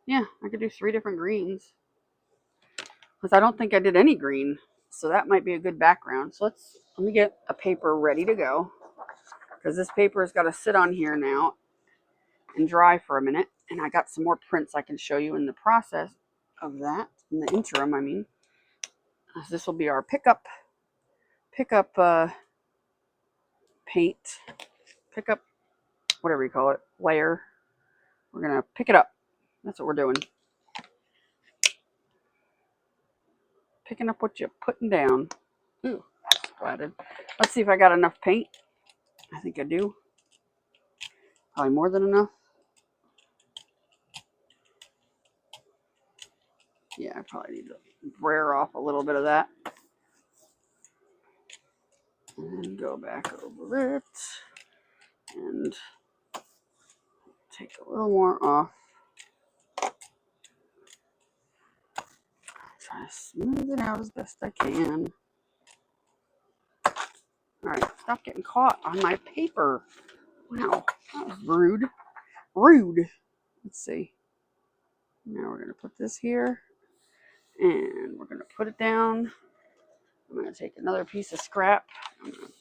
yeah, I could do 3 different greens. Because I don't think I did any green. So that might be a good background. So let me get a paper ready to go. Because this paper has got to sit on here now and dry for a minute. And I got some more prints I can show you in the process of that. In the interim, I mean. This will be our pickup paint. Pickup, whatever you call it, layer. We're going to pick it up. That's what we're doing. Picking up what you're putting down. Ooh, splatted. Let's see if I got enough paint. I think I do. Probably more than enough. Yeah, I probably need to brayer off a little bit of that. And then go back over it. And take a little more off. Try to smooth it out as best I can. Alright, stop getting caught on my paper. Wow, that was rude. Rude. Let's see. Now we're going to put this here. And we're going to put it down. I'm going to take another piece of scrap. I'm going to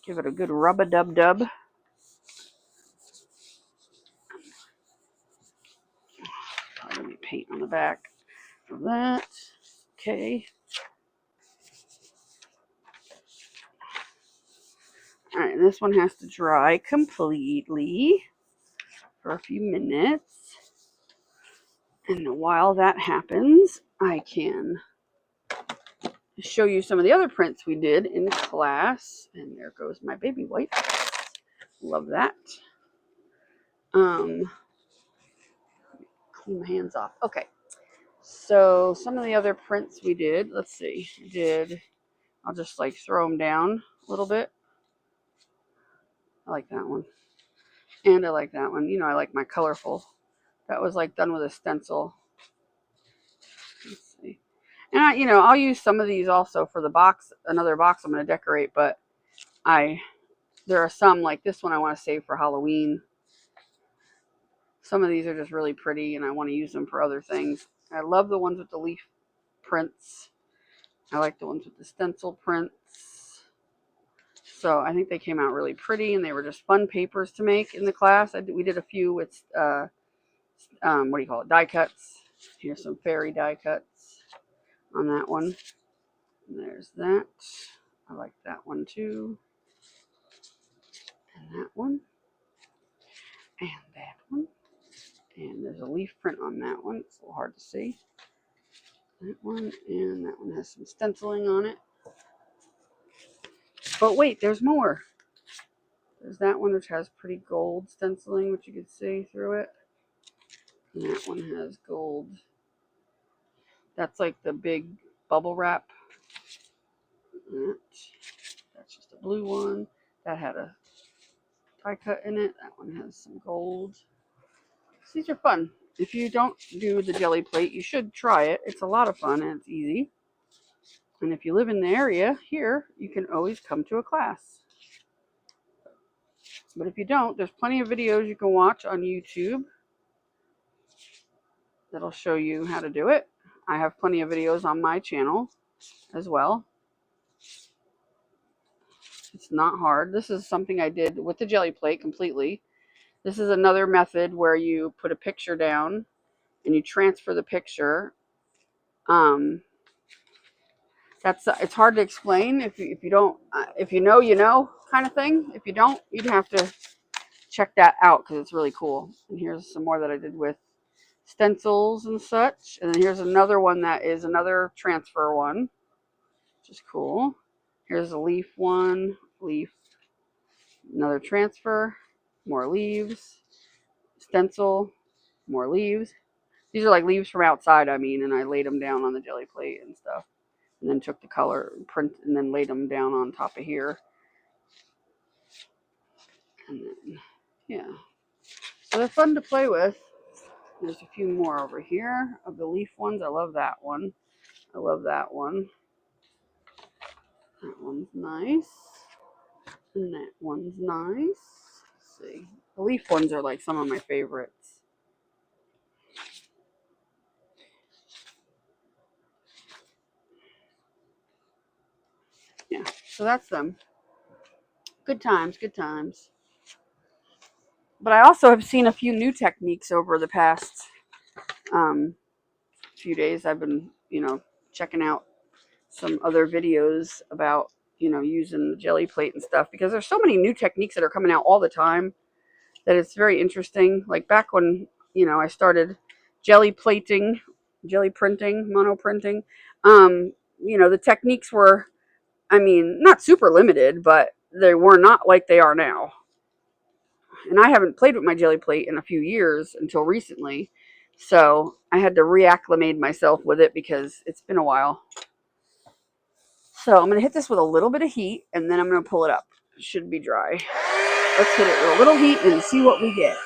give it a good rub-a-dub-dub. Probably going to be paint on the back of that. Okay. All right, this one has to dry completely for a few minutes. And while that happens, I can show you some of the other prints we did in class. And there goes my baby wipe. Love that. Clean my hands off. Okay. So some of the other prints we did, let's see. I'll just like throw them down a little bit. I like that one. And I like that one. You know, I like my colorful. That was like done with a stencil. Let's see. And I'll use some of these also for the box, another box I'm going to decorate, but there are some like this one I want to save for Halloween. Some of these are just really pretty and I want to use them for other things. I love the ones with the leaf prints. I like the ones with the stencil prints. So I think they came out really pretty and they were just fun papers to make in the class. We did a few with, what do you call it, die cuts. Here's some fairy die cuts on that one. And there's that. I like that one too. And that one. And that one. And there's a leaf print on that one. It's a little hard to see. That one. And that one has some stenciling on it. But wait, there's more. There's that one which has pretty gold stenciling, which you can see through it. And that one has gold. That's like the big bubble wrap. That's just a blue one. That had a die cut in it. That one has some gold. So these are fun. If you don't do the jelly plate, you should try it. It's a lot of fun and it's easy. And if you live in the area here, you can always come to a class. But if you don't, there's plenty of videos you can watch on YouTube that'll show you how to do it. I have plenty of videos on my channel as well. It's not hard. This is something I did with the jelly plate completely. This is another method where you put a picture down and you transfer the picture It's hard to explain if you don't, if you know, you know, kind of thing. If you don't, you'd have to check that out because it's really cool. And here's some more that I did with stencils and such. And then here's another one that is another transfer one, which is cool. Here's a leaf one, leaf, another transfer, more leaves, stencil, more leaves. These are like leaves from outside, I mean, and I laid them down on the jelly plate and stuff. And then took the color print and then laid them down on top of here. And then, yeah. So they're fun to play with. There's a few more over here of the leaf ones. I love that one. I love that one. That one's nice. And that one's nice. Let's see. The leaf ones are like some of my favorites. Yeah, so that's them. Good times, good times. But I also have seen a few new techniques over the past few days. I've been, checking out some other videos about, using the jelly plate and stuff because there's so many new techniques that are coming out all the time that it's very interesting. Like back when, I started jelly plating, jelly printing, mono printing, the techniques were, not super limited, but they were not like they are now. And I haven't played with my jelly plate in a few years until recently. So I had to reacclimate myself with it because it's been a while. So I'm going to hit this with a little bit of heat and then I'm going to pull it up. It should be dry. Let's hit it with a little heat and see what we get.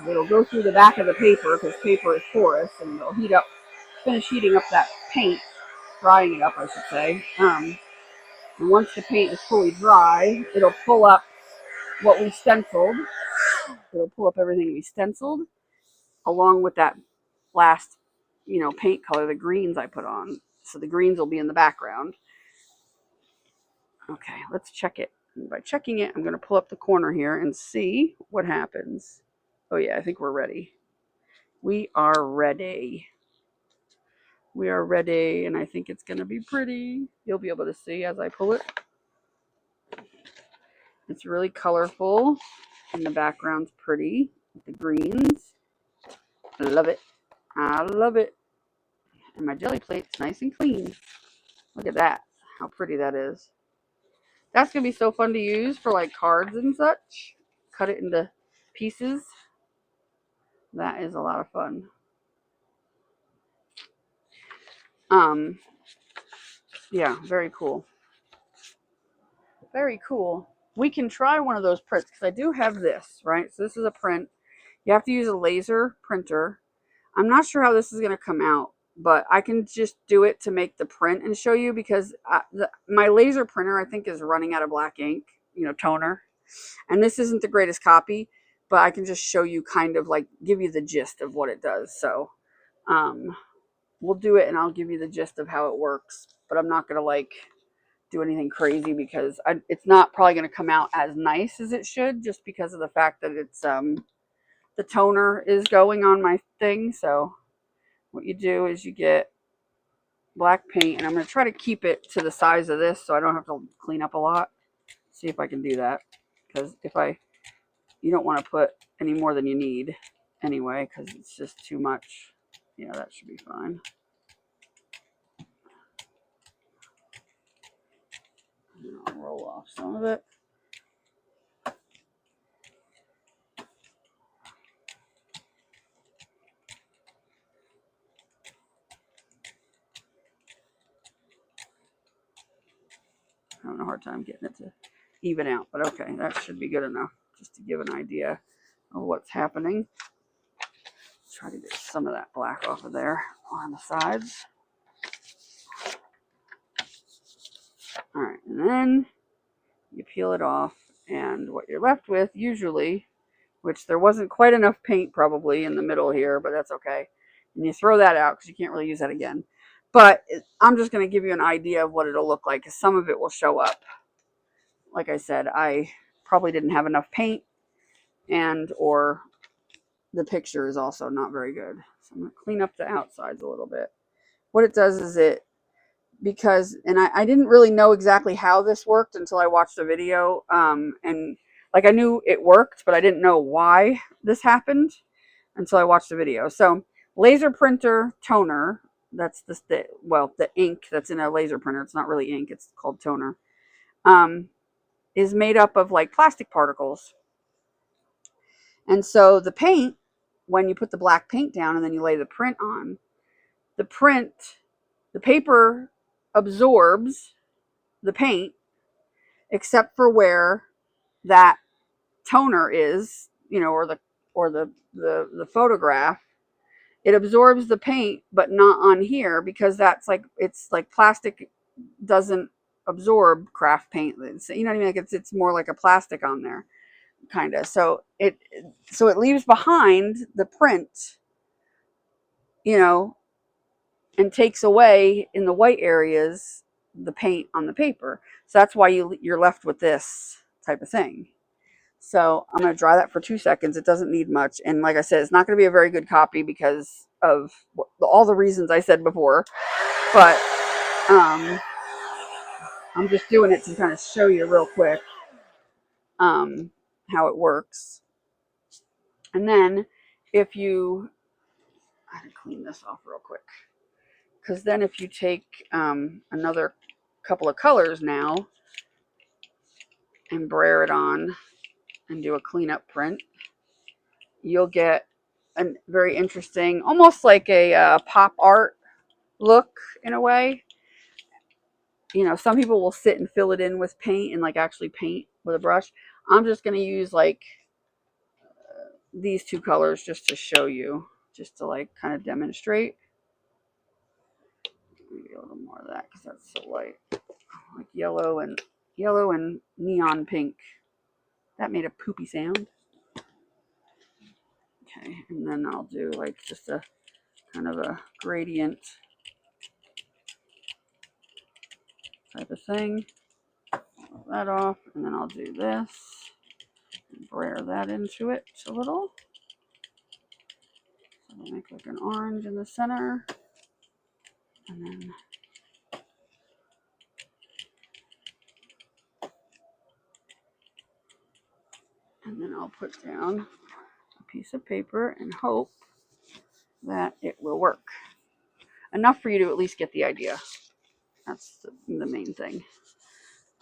It'll go through the back of the paper because paper is porous and it'll heat up, finish heating up that paint, drying it up, I should say. And once the paint is fully dry, it'll pull up what we stenciled. It'll pull up everything we stenciled along with that last, paint color, the greens I put on. So the greens will be in the background. Okay, let's check it. And by checking it, I'm going to pull up the corner here and see what happens. Oh yeah, I think we're ready. We are ready. We are ready, and I think it's going to be pretty. You'll be able to see as I pull it. It's really colorful, and the background's pretty with the greens. I love it. I love it. And my jelly plate's nice and clean. Look at that. How pretty that is. That's going to be so fun to use for like cards and such. Cut it into pieces. That is a lot of fun. Yeah, very cool. Very cool. We can try one of those prints because I do have this, right? So this is a print. You have to use a laser printer. I'm not sure how this is going to come out, but I can just do it to make the print and show you because my laser printer, I think, is running out of black ink, toner. And this isn't the greatest copy, but I can just show you kind of like give you the gist of what it does. So we'll do it and I'll give you the gist of how it works. But I'm not going to like do anything crazy because it's not probably going to come out as nice as it should just because of the fact that it's the toner is going on my thing. So what you do is you get black paint, and I'm going to try to keep it to the size of this so I don't have to clean up a lot. See if I can do that, because you don't want to put any more than you need anyway, because it's just too much. Yeah, that should be fine. And I'll roll off some of it. I'm having a hard time getting it to even out, but okay, that should be good enough just to give an idea of what's happening. Try to get some of that black off of there on the sides. All right, and then you peel it off, and what you're left with usually, which there wasn't quite enough paint probably in the middle here, but that's okay. And you throw that out because you can't really use that again. But I'm just going to give you an idea of what it'll look like because some of it will show up. Like I said, I probably didn't have enough paint or the picture is also not very good. So I'm going to clean up the outsides a little bit. What it does is and I didn't really know exactly how this worked until I watched the video. And like I knew it worked, but I didn't know why this happened until I watched the video. So laser printer toner, that's the ink that's in a laser printer. It's not really ink, it's called toner. Is made up of like plastic particles. And so the paint, when you put the black paint down and then you lay the print on, the paper absorbs the paint except for where that toner is, or the photograph. It absorbs the paint, but not on here because it's like plastic doesn't absorb craft paint. You know what I mean? Like it's more like a plastic on there, kind of. So it leaves behind the print, you know, and takes away in the white areas the paint on the paper. So that's why you're left with this type of thing. So I'm going to dry that for 2 seconds. It doesn't need much. And like I said, it's not going to be a very good copy because of all the reasons I said before. But I'm just doing it to kind of show you real quick how it works. And then I had to clean this off real quick. Because then if you take another couple of colors now and brayer it on and do a cleanup print, you'll get a very interesting, almost like a pop art look in a way. You know, some people will sit and fill it in with paint and like actually paint with a brush. I'm just going to use like these two colors just to show you, just to like kind of demonstrate. Maybe a little more of that because that's so light. Like yellow and neon pink. That made a poopy sound. Okay, and then I'll do like just a kind of a gradient type of thing. Pull that off, and then I'll do this and brayer that into it a little. So I'll make like an orange in the center, and then I'll put down a piece of paper and hope that it will work. Enough for you to at least get the idea. That's the main thing.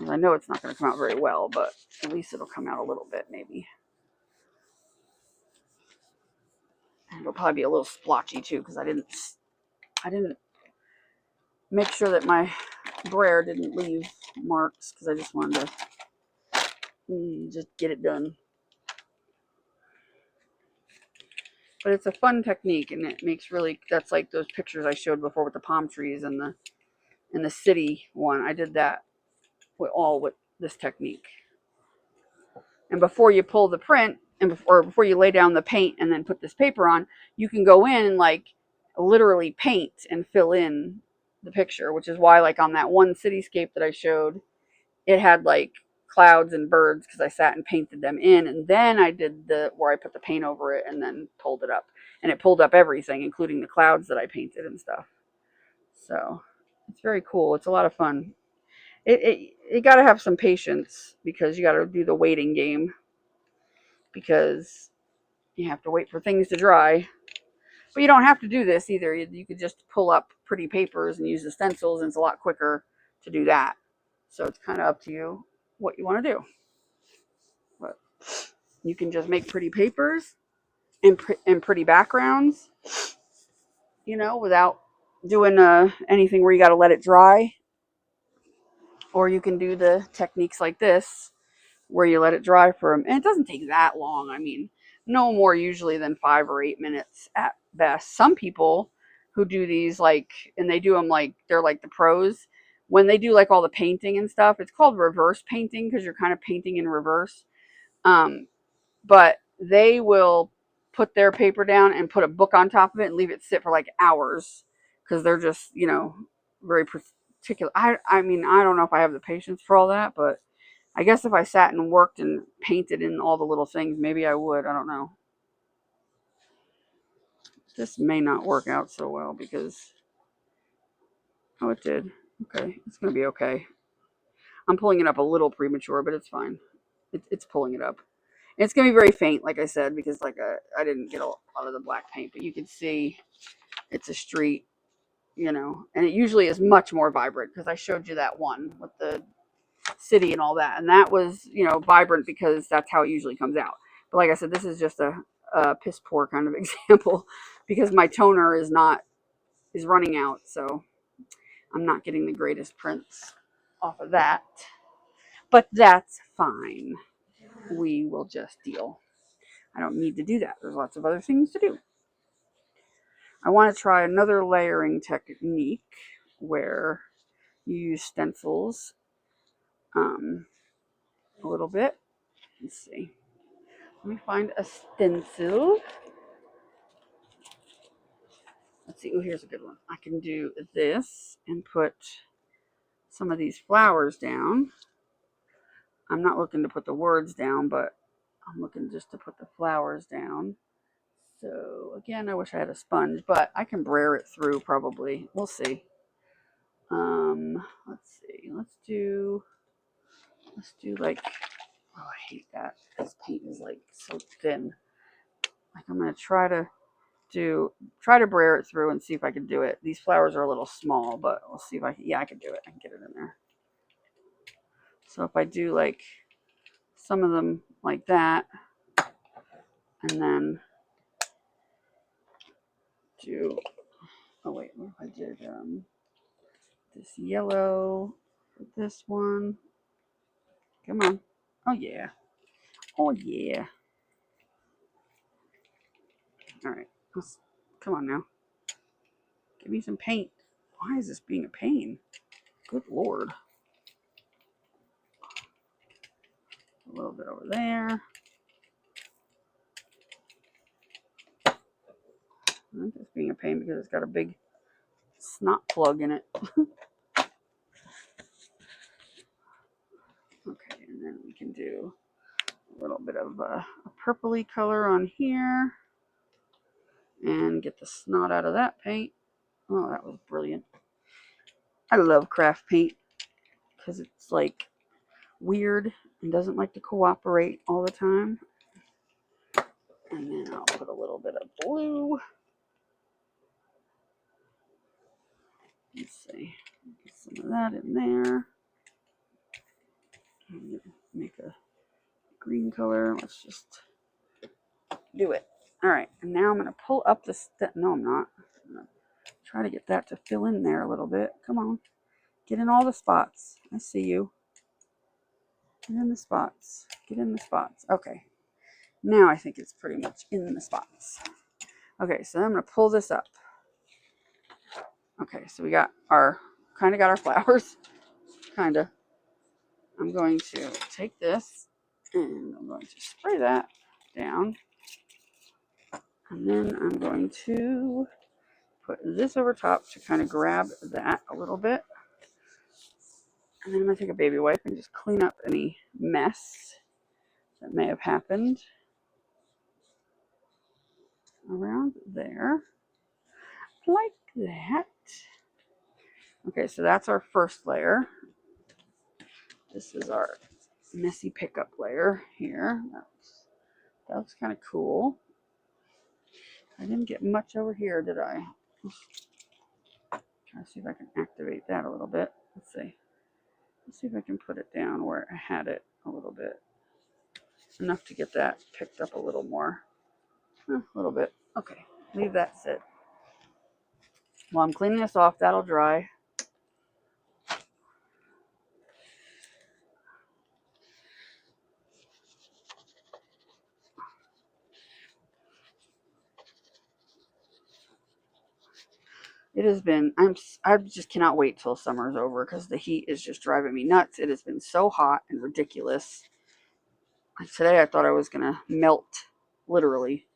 I know it's not going to come out very well, but at least it'll come out a little bit, maybe. And it'll probably be a little splotchy too, because I didn't make sure that my brayer didn't leave marks, because I just wanted to just get it done. But it's a fun technique, and it makes that's like those pictures I showed before with the palm trees and the city one. I did that with this technique. And before you pull the print, and before you lay down the paint and then put this paper on, you can go in and like literally paint and fill in the picture, which is why like on that one cityscape that I showed, it had like clouds and birds because I sat and painted them in, and then I did where I put the paint over it and then pulled it up, and it pulled up everything, including the clouds that I painted and stuff. So it's very cool. It's a lot of fun. You got to have some patience because you got to do the waiting game, because you have to wait for things to dry. But you don't have to do this either. You could just pull up pretty papers and use the stencils, and it's a lot quicker to do that. So it's kind of up to you what you want to do. But you can just make pretty papers and pretty backgrounds, without doing anything where you got to let it dry. Or you can do the techniques like this where you let it dry and it doesn't take that long. I mean, no more usually than 5 or 8 minutes at best. Some people who do these and they do them like they're like the pros, when they do like all the painting and stuff, it's called reverse painting because you're kind of painting in reverse. But they will put their paper down and put a book on top of it and leave it sit for like hours because they're just, very particular. I mean, I don't know if I have the patience for all that, but I guess if I sat and worked and painted in all the little things, maybe I would. I don't know. This may not work out so well because, oh, it did. Okay, it's going to be okay. I'm pulling it up a little premature, but it's fine. It's pulling it up. And it's going to be very faint, like I said, because like I didn't get a lot of the black paint, but you can see it's a street, you know, and it usually is much more vibrant because I showed you that one with the city and all that. And that was, you know, vibrant because that's how it usually comes out. But like I said, this is just a piss poor kind of example because my toner is running out. So I'm not getting the greatest prints off of that. But that's fine. We will just deal. I don't need to do that. There's lots of other things to do. I want to try another layering technique where you use stencils a little bit. Let's see. Let me find a stencil. Let's see. Oh, here's a good one. I can do this and put some of these flowers down. I'm not looking to put the words down, but I'm looking just to put the flowers down. So again, I wish I had a sponge, but I can brayer it through probably. We'll see. Let's see. Let's do like, oh, I hate that. This paint is like so thin. Like I'm gonna try to brayer it through and see if I can do it. These flowers are a little small, but we'll see if I can. Yeah, I can do it. I can get it in there. So if I do like some of them like that, and then do, oh wait, what if I did this yellow for this one? Come on. Oh yeah. Oh yeah. All right. Come on now. Give me some paint. Why is this being a pain? Good Lord. A little bit over there. I'm just being a pain because it's got a big snot plug in it. Okay, and then we can do a little bit of a purpley color on here and get the snot out of that paint. Oh, that was brilliant. I love craft paint because it's like weird and doesn't like to cooperate all the time. And then I'll put a little bit of blue. Let's see, get some of that in there. Make a green color. Let's just do it. All right, and now I'm going to pull up the no, I'm not. I'm going to try to get that to fill in there a little bit. Come on, get in all the spots. I see you. Get in the spots. Get in the spots. Okay, now I think it's pretty much in the spots. Okay, so I'm going to pull this up. Okay, so we got our flowers. Kind of. I'm going to take this and I'm going to spray that down. And then I'm going to put this over top to kind of grab that a little bit. And then I'm going to take a baby wipe and just clean up any mess that may have happened around there. Like that. Okay, so that's our first layer. This is our messy pickup layer here. That looks kind of cool. I didn't get much over here, did I? Try to see if I can activate that a little bit. Let's see. Let's see if I can put it down where I had it a little bit. Enough to get that picked up a little more. A little bit. Okay, leave that sit. While I'm cleaning this off, that'll dry. It has been, I just cannot wait till summer's over because the heat is just driving me nuts. It has been so hot and ridiculous. Like today I thought I was going to melt, literally.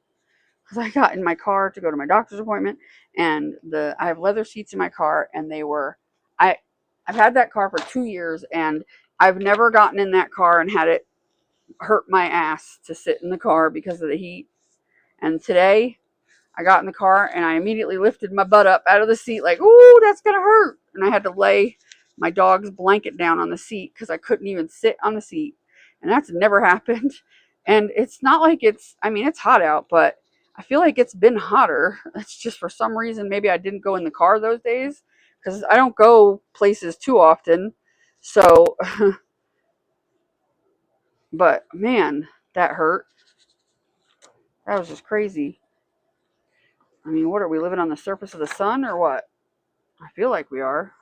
Because I got in my car to go to my doctor's appointment and I have leather seats in my car and I've had that car for 2 years and I've never gotten in that car and had it hurt my ass to sit in the car because of the heat. And today I got in the car and I immediately lifted my butt up out of the seat like, ooh, that's going to hurt. And I had to lay my dog's blanket down on the seat because I couldn't even sit on the seat. And that's never happened. And it's not like it's hot out, but I feel like it's been hotter. That's just for some reason. Maybe I didn't go in the car those days because I don't go places too often. So, but man, that hurt. That was just crazy. I mean, what are we living on the surface of the sun or what? I feel like we are.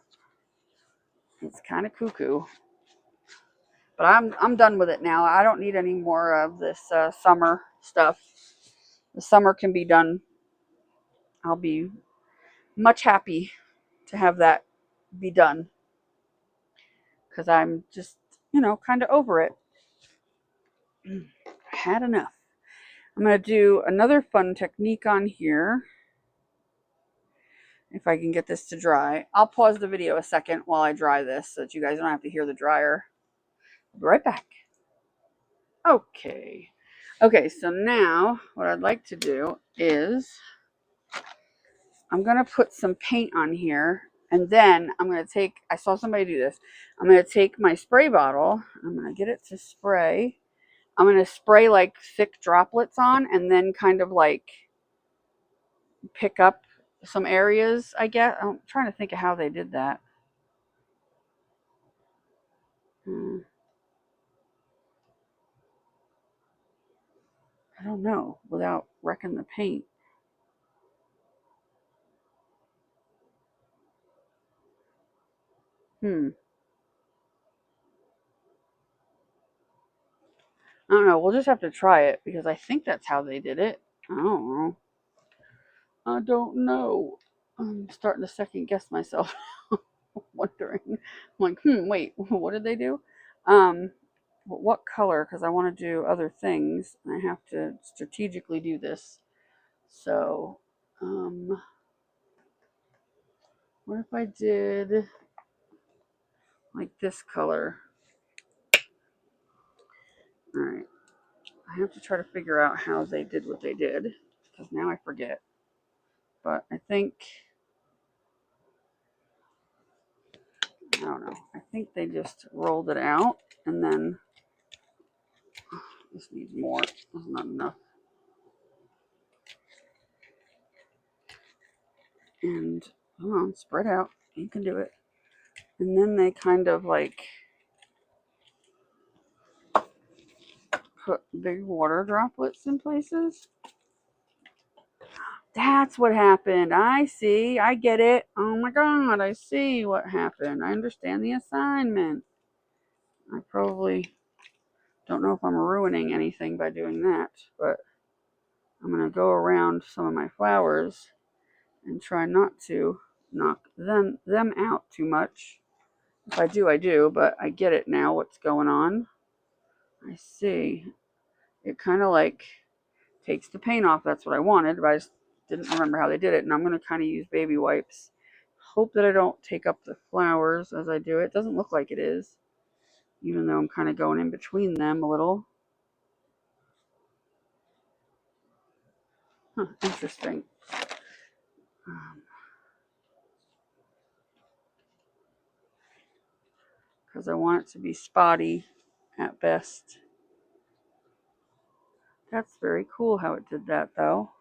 It's kind of cuckoo. But I'm done with it now. I don't need any more of this summer stuff. The summer can be done. I'll be much happy to have that be done because I'm just, kind of over it. I had enough. I'm going to do another fun technique on here. If I can get this to dry. I'll pause the video a second while I dry this so that you guys don't have to hear the dryer. I'll be right back. Okay. Okay, so now what I'd like to do is I'm going to put some paint on here, and then I'm going to take, I saw somebody do this. I'm going to take my spray bottle. I'm going to get it to spray. I'm going to spray like thick droplets on and then kind of like pick up some areas, I guess. I'm trying to think of how they did that. I don't know without wrecking the paint. I don't know. We'll just have to try it because I think that's how they did it. I don't know. I don't know. I'm starting to second guess myself. Wondering. I'm like, wait, what did they do? What color? Because I want to do other things. I have to strategically do this. So, what if I did like this color? All right. I have to try to figure out how they did what they did because now I forget. But I think, I don't know. I think they just rolled it out and then this needs more. That's not enough. And come on, spread out. You can do it. And then they kind of like put big water droplets in places. That's what happened. I see. I get it. Oh my God. I see what happened. I understand the assignment. I probably don't know if I'm ruining anything by doing that, but I'm going to go around some of my flowers and try not to knock them out too much. If I do, I do, but I get it now what's going on. I see. It kind of like takes the paint off. That's what I wanted, but I just didn't remember how they did it. And I'm going to kind of use baby wipes. Hope that I don't take up the flowers as I do it. It doesn't look like it is, even though I'm kind of going in between them a little. Interesting. Because I want it to be spotty at best. That's very cool how it did that, though.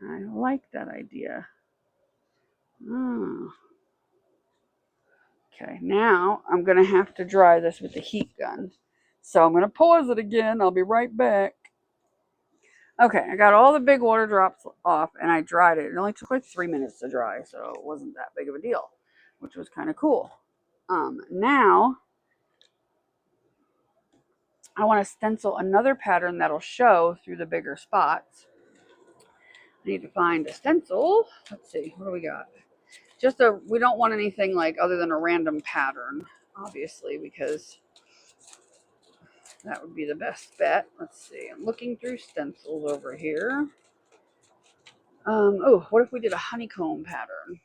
I like that idea. Oh. Okay, now I'm going to have to dry this with the heat gun. So I'm going to pause it again. I'll be right back. Okay, I got all the big water drops off and I dried it. It only took like 3 minutes to dry, so it wasn't that big of a deal, which was kind of cool. Now I want to stencil another pattern that'll show through the bigger spots. I need to find a stencil. Let's see, what do we got? We don't want anything like other than a random pattern, obviously, because that would be the best bet. Let's see, I'm looking through stencils over here. Oh, what if we did a honeycomb pattern?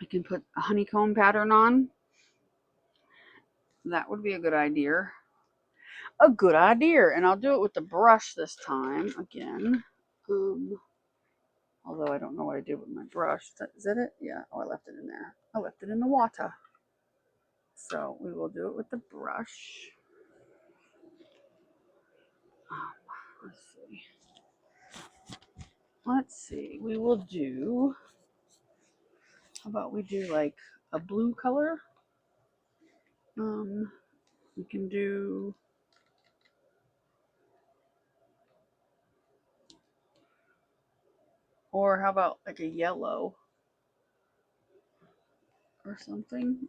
I can put a honeycomb pattern on. That would be a good idea. And I'll do it with the brush this time again. Although I don't know what I did with my brush. Is that it? Yeah. Oh, I left it in there. I left it in the water. So we will do it with the brush. Let's see. Let's see. We will do. How about we do like a blue color? We can do. Or how about like a yellow or something?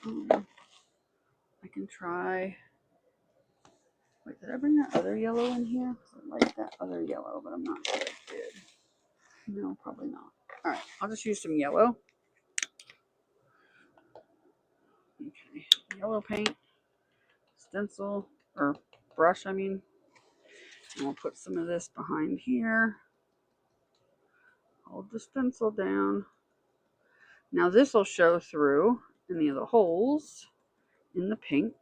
I can try. Wait, did I bring that other yellow in here? I like that other yellow, but I'm not sure I did. No, probably not. All right, I'll just use some yellow. Okay, yellow paint, stencil, or brush, I mean. And we'll put some of this behind here. Hold the stencil down. Now this will show through any of the holes in the pink.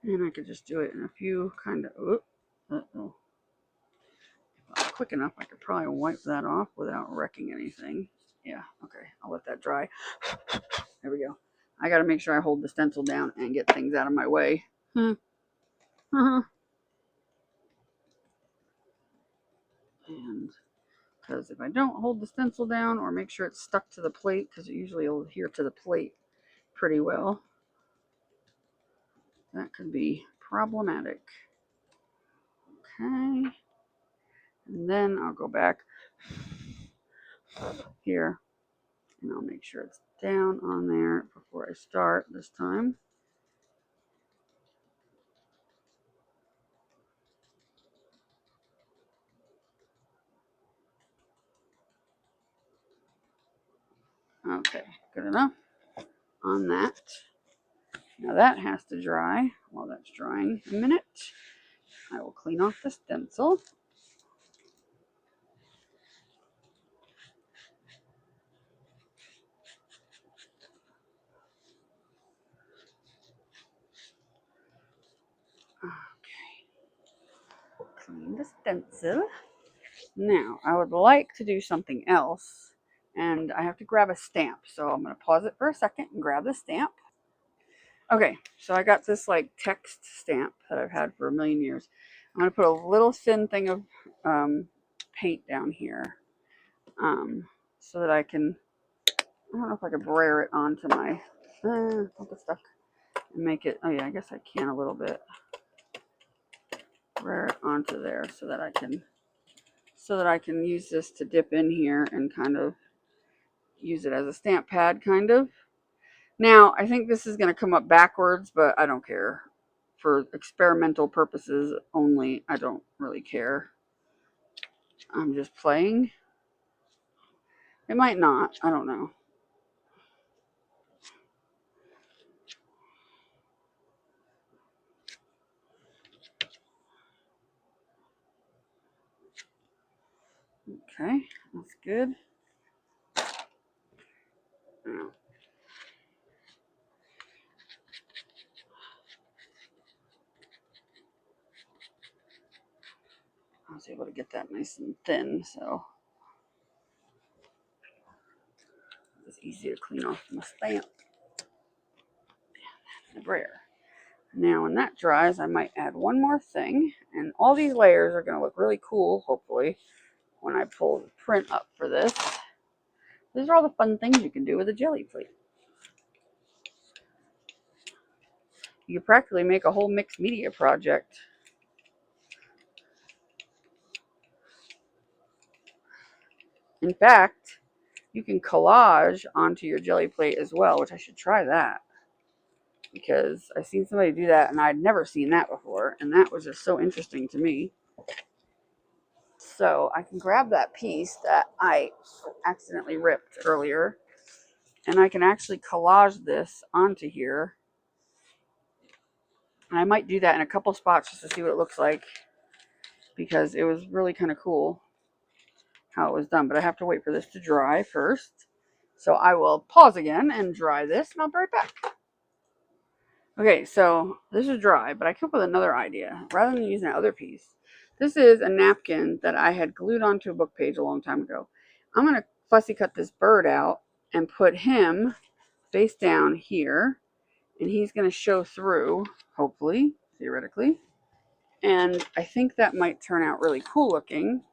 And I could just do it in a few kind of, uh-oh. If I'm quick enough, I could probably wipe that off without wrecking anything. Yeah, okay, I'll let that dry. There we go. I got to make sure I hold the stencil down and get things out of my way. And because if I don't hold the stencil down or make sure it's stuck to the plate, because it usually will adhere to the plate pretty well, that could be problematic. Okay. And then I'll go back here and I'll make sure it's down on there before I start this time. Okay, good enough on that. Now that has to dry. While that's drying a minute, I will clean off the stencil. Okay, clean the stencil. Now, I would like to do something else, and I have to grab a stamp. So I'm going to pause it for a second and grab the stamp. Okay, so I got this like text stamp that I've had for a million years. I'm going to put a little thin thing of paint down here so that I can, I don't know if I could brayer it onto my, don't get stuck, and make it, oh yeah, I guess I can a little bit. Brayer it onto there so that I can use this to dip in here and kind of use it as a stamp pad, kind of. Now, I think this is going to come up backwards, but I don't care. For experimental purposes only, I don't really care. I'm just playing. It might not. I don't know. Okay, that's good. Now, I was able to get that nice and thin, so it's easy to clean off my stamp. The brayer. Now, when that dries, I might add one more thing, and all these layers are going to look really cool, hopefully, when I pull the print up for this. These are all the fun things you can do with a jelly plate. You could practically make a whole mixed media project. In fact, you can collage onto your jelly plate as well, which I should try that. Because I've seen somebody do that and I'd never seen that before. And that was just so interesting to me. So I can grab that piece that I accidentally ripped earlier. And I can actually collage this onto here. And I might do that in a couple spots just to see what it looks like. Because it was really kind of cool how it was done, but I have to wait for this to dry first. So I will pause again and dry this, and I'll be right back. Okay, so this is dry, but I came up with another idea. Rather than using that other piece, this is a napkin that I had glued onto a book page a long time ago. I'm going to fussy cut this bird out and put him face down here, and he's going to show through, hopefully, theoretically. And I think that might turn out really cool looking.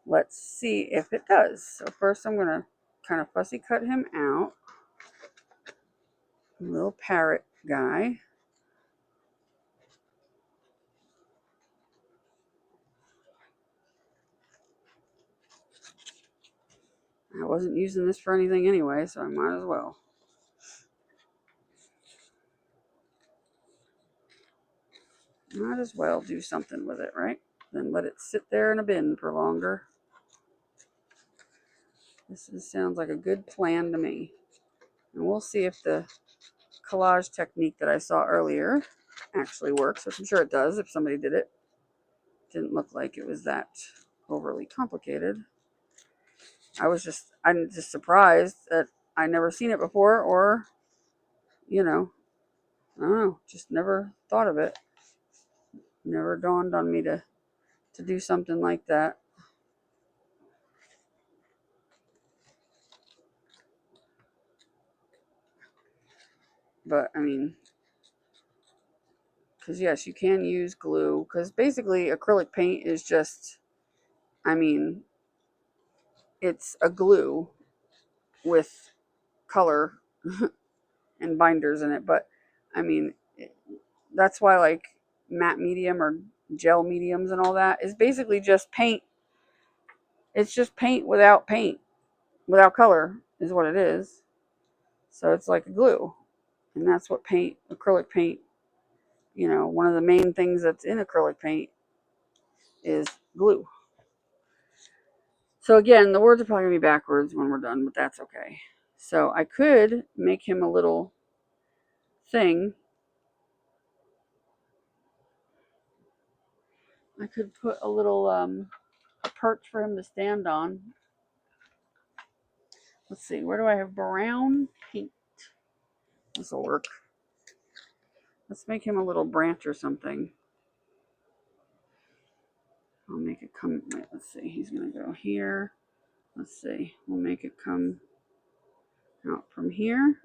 Let's see if it does. So first I'm going to kind of fussy cut him out. Little parrot guy. I wasn't using this for anything anyway, so I might as well. Might as well do something with it, right? Then let it sit there in a bin for longer. This sounds like a good plan to me. And we'll see if the collage technique that I saw earlier actually works, which I'm sure it does if somebody did it. Didn't look like it was that overly complicated. I'm just surprised that I never seen it before, or, you know, I don't know, just never thought of it. Never dawned on me to do something like that. But, I mean, because yes, you can use glue, because basically acrylic paint is just, I mean, it's a glue with color and binders in it. But, I mean, that's why, like, matte medium or gel mediums and all that is basically just paint. It's just paint, without color is what it is. So it's like a glue. And that's what acrylic paint, one of the main things that's in acrylic paint is glue. So again, the words are probably going to be backwards when we're done, but that's okay. So I could make him a little thing. I could put a little a perch for him to stand on. Let's see, where do I have brown paint? This will work. Let's make him a little branch or something. I'll make it come, let's see, he's going to go here. Let's see, we'll make it come out from here.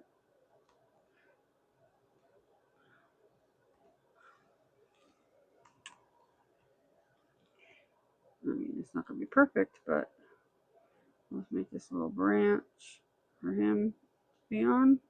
I mean, it's not going to be perfect, but let's make this little branch for him to be on.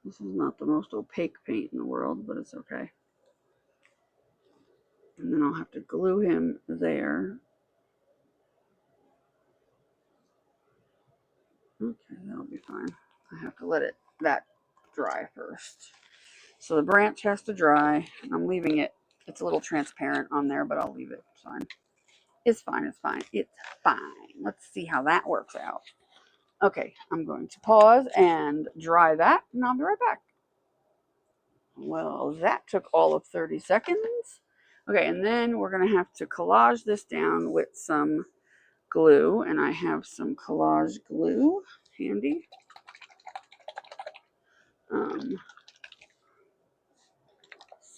This is not the most opaque paint in the world, but it's okay. And then I'll have to glue him there. Okay, that'll be fine. I have to let that dry first. So the branch has to dry. I'm leaving it. It's a little transparent on there, but I'll leave it. It's fine. It's fine. It's fine. It's fine. Let's see how that works out. Okay, I'm going to pause and dry that, and I'll be right back. Well, that took all of 30 seconds. Okay, and then we're going to have to collage this down with some glue, and I have some collage glue handy.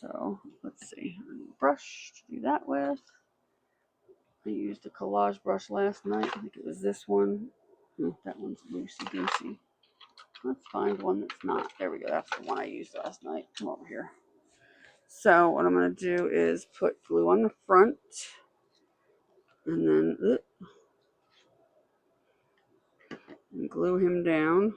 So let's see, brush to do that with. I used a collage brush last night. I think it was this one. Oh, that one's loosey goosey. Let's find one that's not. There we go. That's the one I used last night. Come over here. So what I'm going to do is put glue on the front. And then and glue him down.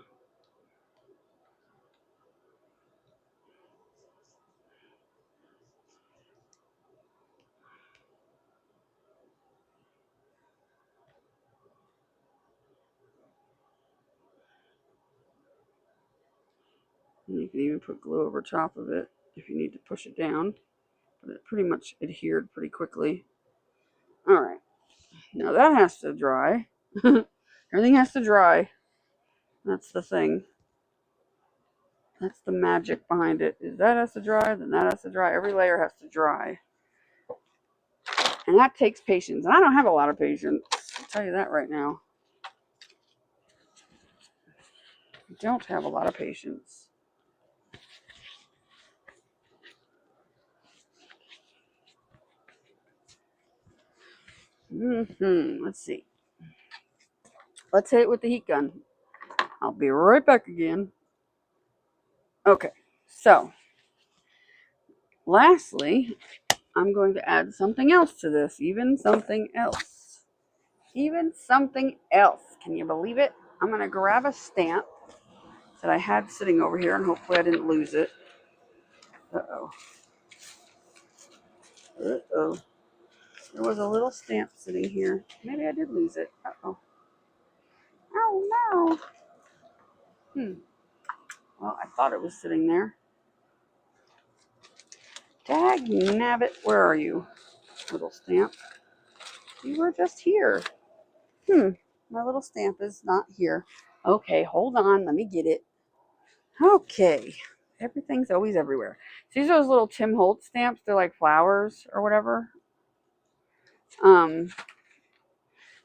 And you can even put glue over top of it if you need to push it down. But it pretty much adhered pretty quickly. All right. Now that has to dry. Everything has to dry. That's the thing. That's the magic behind it. Is that has to dry, then that has to dry. Every layer has to dry. And that takes patience. And I don't have a lot of patience. I'll tell you that right now. I don't have a lot of patience. Let's see. Let's hit it with the heat gun. I'll be right back again. Okay, so lastly, I'm going to add something else to this. Even something else. Can you believe it? I'm going to grab a stamp that I had sitting over here, and hopefully I didn't lose it. Uh-oh. Uh-oh. There was a little stamp sitting here. Maybe I did lose it. Uh-oh. Oh, no. Well, I thought it was sitting there. Dag nabbit, where are you, little stamp? You were just here. My little stamp is not here. Okay, hold on. Let me get it. Okay. Everything's always everywhere. So these are those little Tim Holtz stamps. They're like flowers or whatever.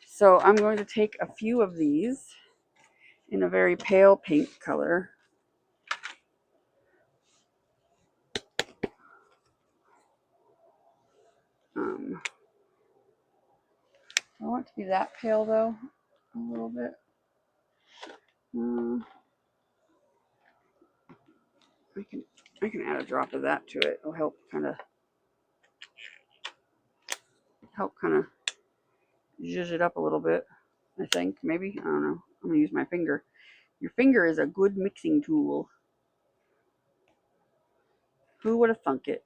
So I'm going to take a few of these in a very pale pink color. I want it to be that pale though, a little bit. I can add a drop of that to it. It'll help kind of zhuzh it up a little bit. I think maybe, I don't know. I'm gonna use my finger. Your finger is a good mixing tool. Who would have thunk it?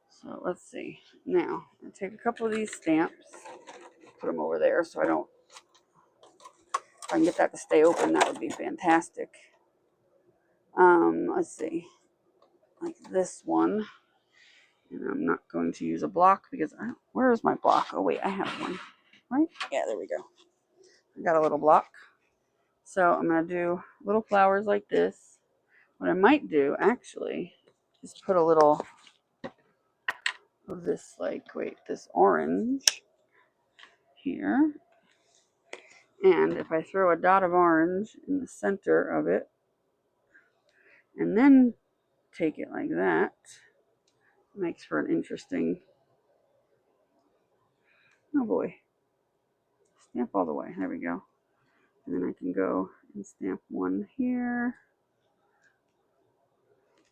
So let's see. Now I'll take a couple of these stamps, put them over there so I don't. If I can get that to stay open, that would be fantastic. Let's see, like this one. And I'm not going to use a block because where is my block? Oh wait, I have one. Right? Yeah, there we go. I got a little block. So I'm going to do little flowers like this. What I might do actually is put a little of this, this orange here. And if I throw a dot of orange in the center of it and then take it like that, it makes for an interesting, oh boy, stamp all the way. There we go. And then I can go and stamp one here.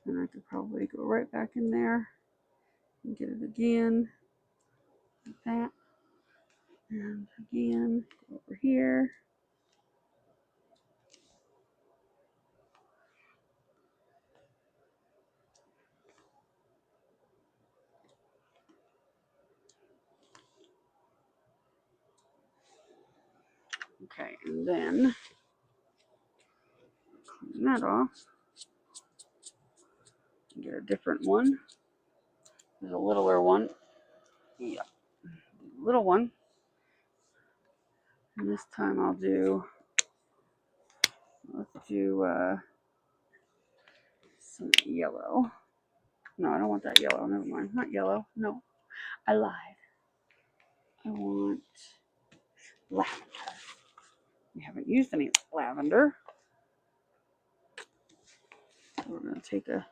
And I could probably go right back in there and get it again, like that. And again, go over here. Okay, and then clean that off. Get a different one. There's a littler one. Yeah, little one. And this time let's do some yellow. No, I don't want that yellow. Never mind. Not yellow. No, I lied. I want lavender. We haven't used any lavender. So we're going to take a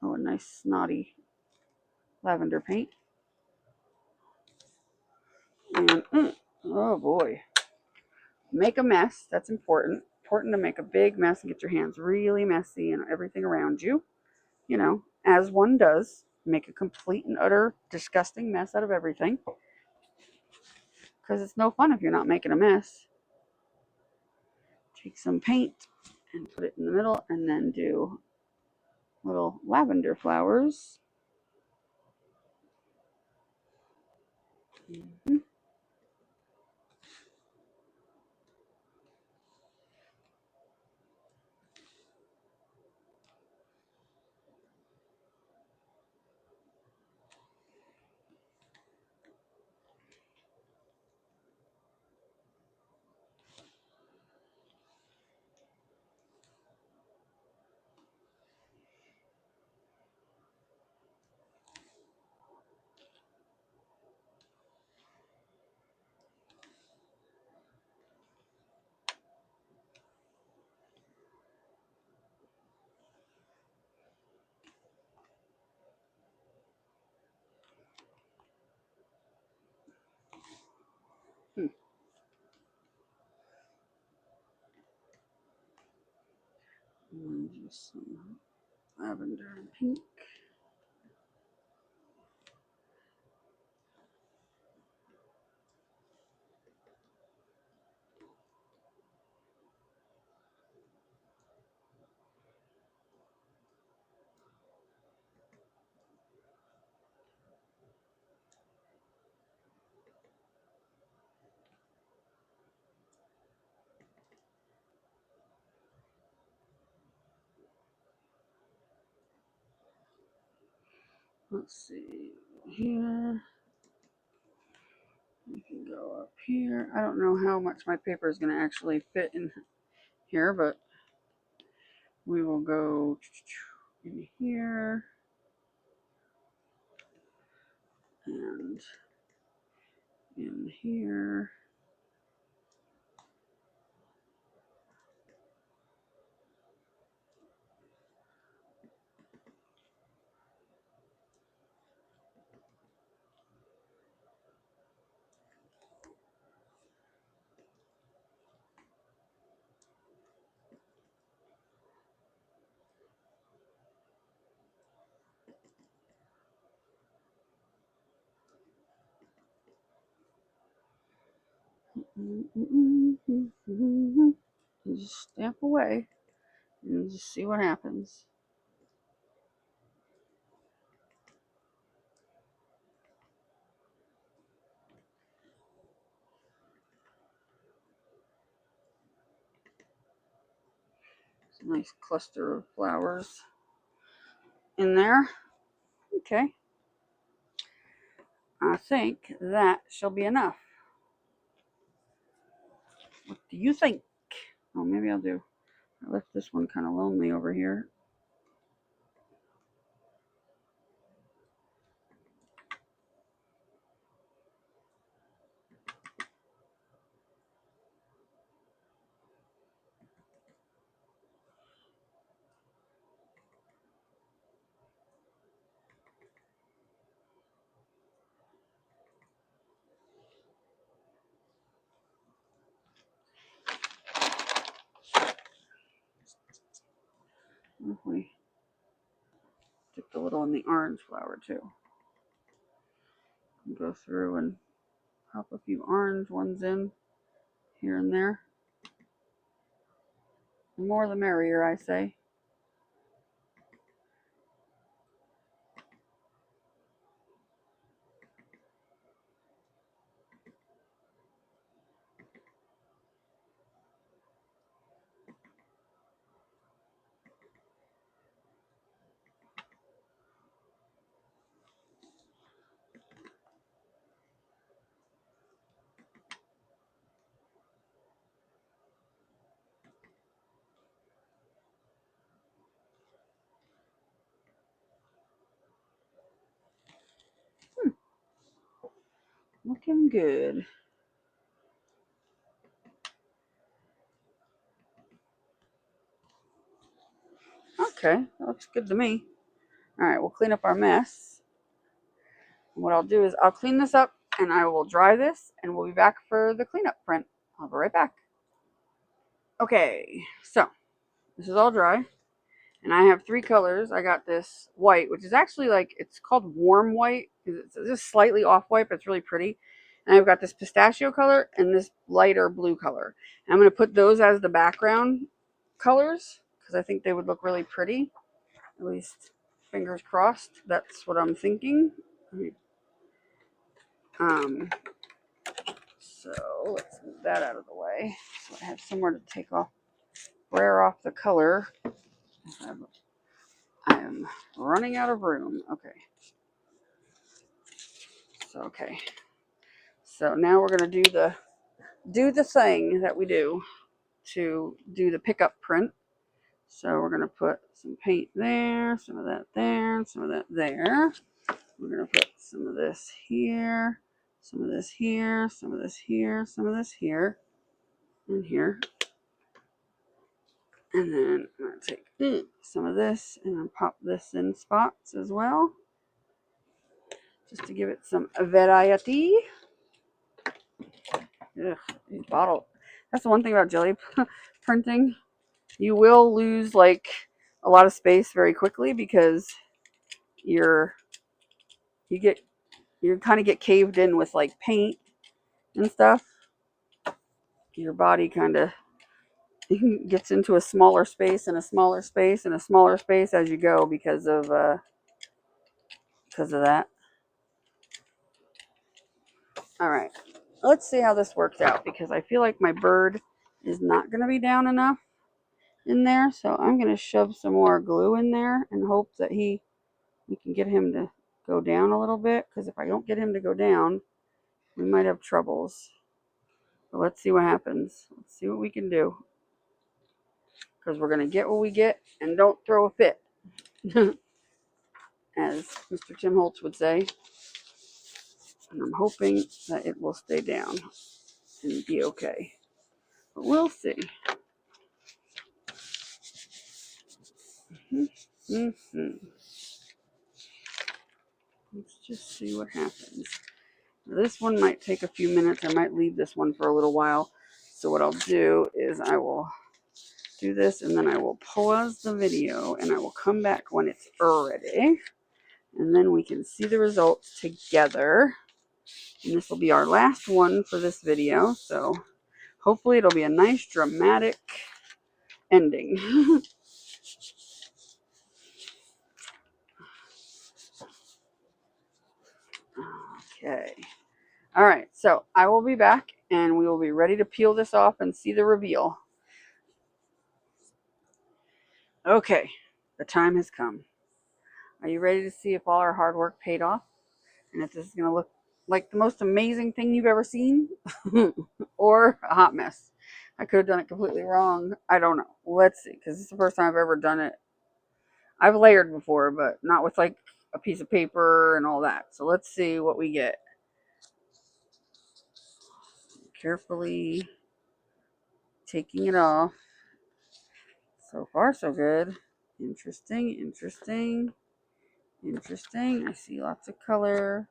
Oh, a nice snotty lavender paint. And, oh boy. Make a mess. That's important. Important to make a big mess and get your hands really messy and everything around you. You know, as one does. Make a complete and utter disgusting mess out of everything. Because it's no fun if you're not making a mess. Take some paint and put it in the middle and then do little lavender flowers. Mm-hmm. And just some lavender and pink. Let's see here. You can go up here. I don't know how much my paper is going to actually fit in here, but we will go in here and in here. And just stamp away and just see what happens. It's a nice cluster of flowers in there. Okay. I think that shall be enough. What do you think? Oh, maybe I left this one kind of lonely over here. If we dipped a little in the orange flower too. Go through and pop a few orange ones in here and there. The more the merrier, I say. Looking good. Okay, that looks good to me. All right, we'll clean up our mess. What I'll do is I'll clean this up and I will dry this and we'll be back for the cleanup print. I'll be right back. Okay, so this is all dry. And I have 3 colors. I got this white, which is actually like, it's called warm white. It's just slightly off white, but it's really pretty. And I've got this pistachio color and this lighter blue color. And I'm going to put those as the background colors because I think they would look really pretty. At least, fingers crossed. That's what I'm thinking. So let's move that out of the way. So I have somewhere to take off, wear off the color. I am running out of room. Okay. So now we're gonna do the thing that we do to do the pickup print. So we're gonna put some paint there, some of that there, some of that there. We're gonna put some of this here, some of this here, some of this here, some of this here, and here. And then I'm gonna take some of this and then pop this in spots as well, just to give it some variety. Ugh, these bottles. That's the one thing about jelly printing. You will lose like a lot of space very quickly because you kind of get caved in with like paint and stuff. Your body kind of gets into a smaller space and a smaller space and a smaller space as you go because of that. All right, let's see how this works out because I feel like my bird is not going to be down enough in there, so I'm going to shove some more glue in there and hope that we can get him to go down a little bit, because if I don't get him to go down, we might have troubles. But let's see what happens. Let's see what we can do, because we're going to get what we get and don't throw a fit, as Mr. Tim Holtz would say. And I'm hoping that it will stay down and be okay. But we'll see. Let's just see what happens. This one might take a few minutes. I might leave this one for a little while. So what I'll do is I will do this and then I will pause the video and I will come back when it's ready. And then we can see the results together. And this will be our last one for this video. So hopefully it'll be a nice dramatic ending. Okay. All right. So I will be back and we will be ready to peel this off and see the reveal. Okay. The time has come. Are you ready to see if all our hard work paid off? And if this is going to look like the most amazing thing you've ever seen? Or a hot mess. I could have done it completely wrong. I don't know. Let's see, because this is the first time I've ever done it. I've layered before, but not with like a piece of paper and all that. So let's see what we get. Carefully taking it off. So far, so good. Interesting, interesting, interesting. I see lots of color.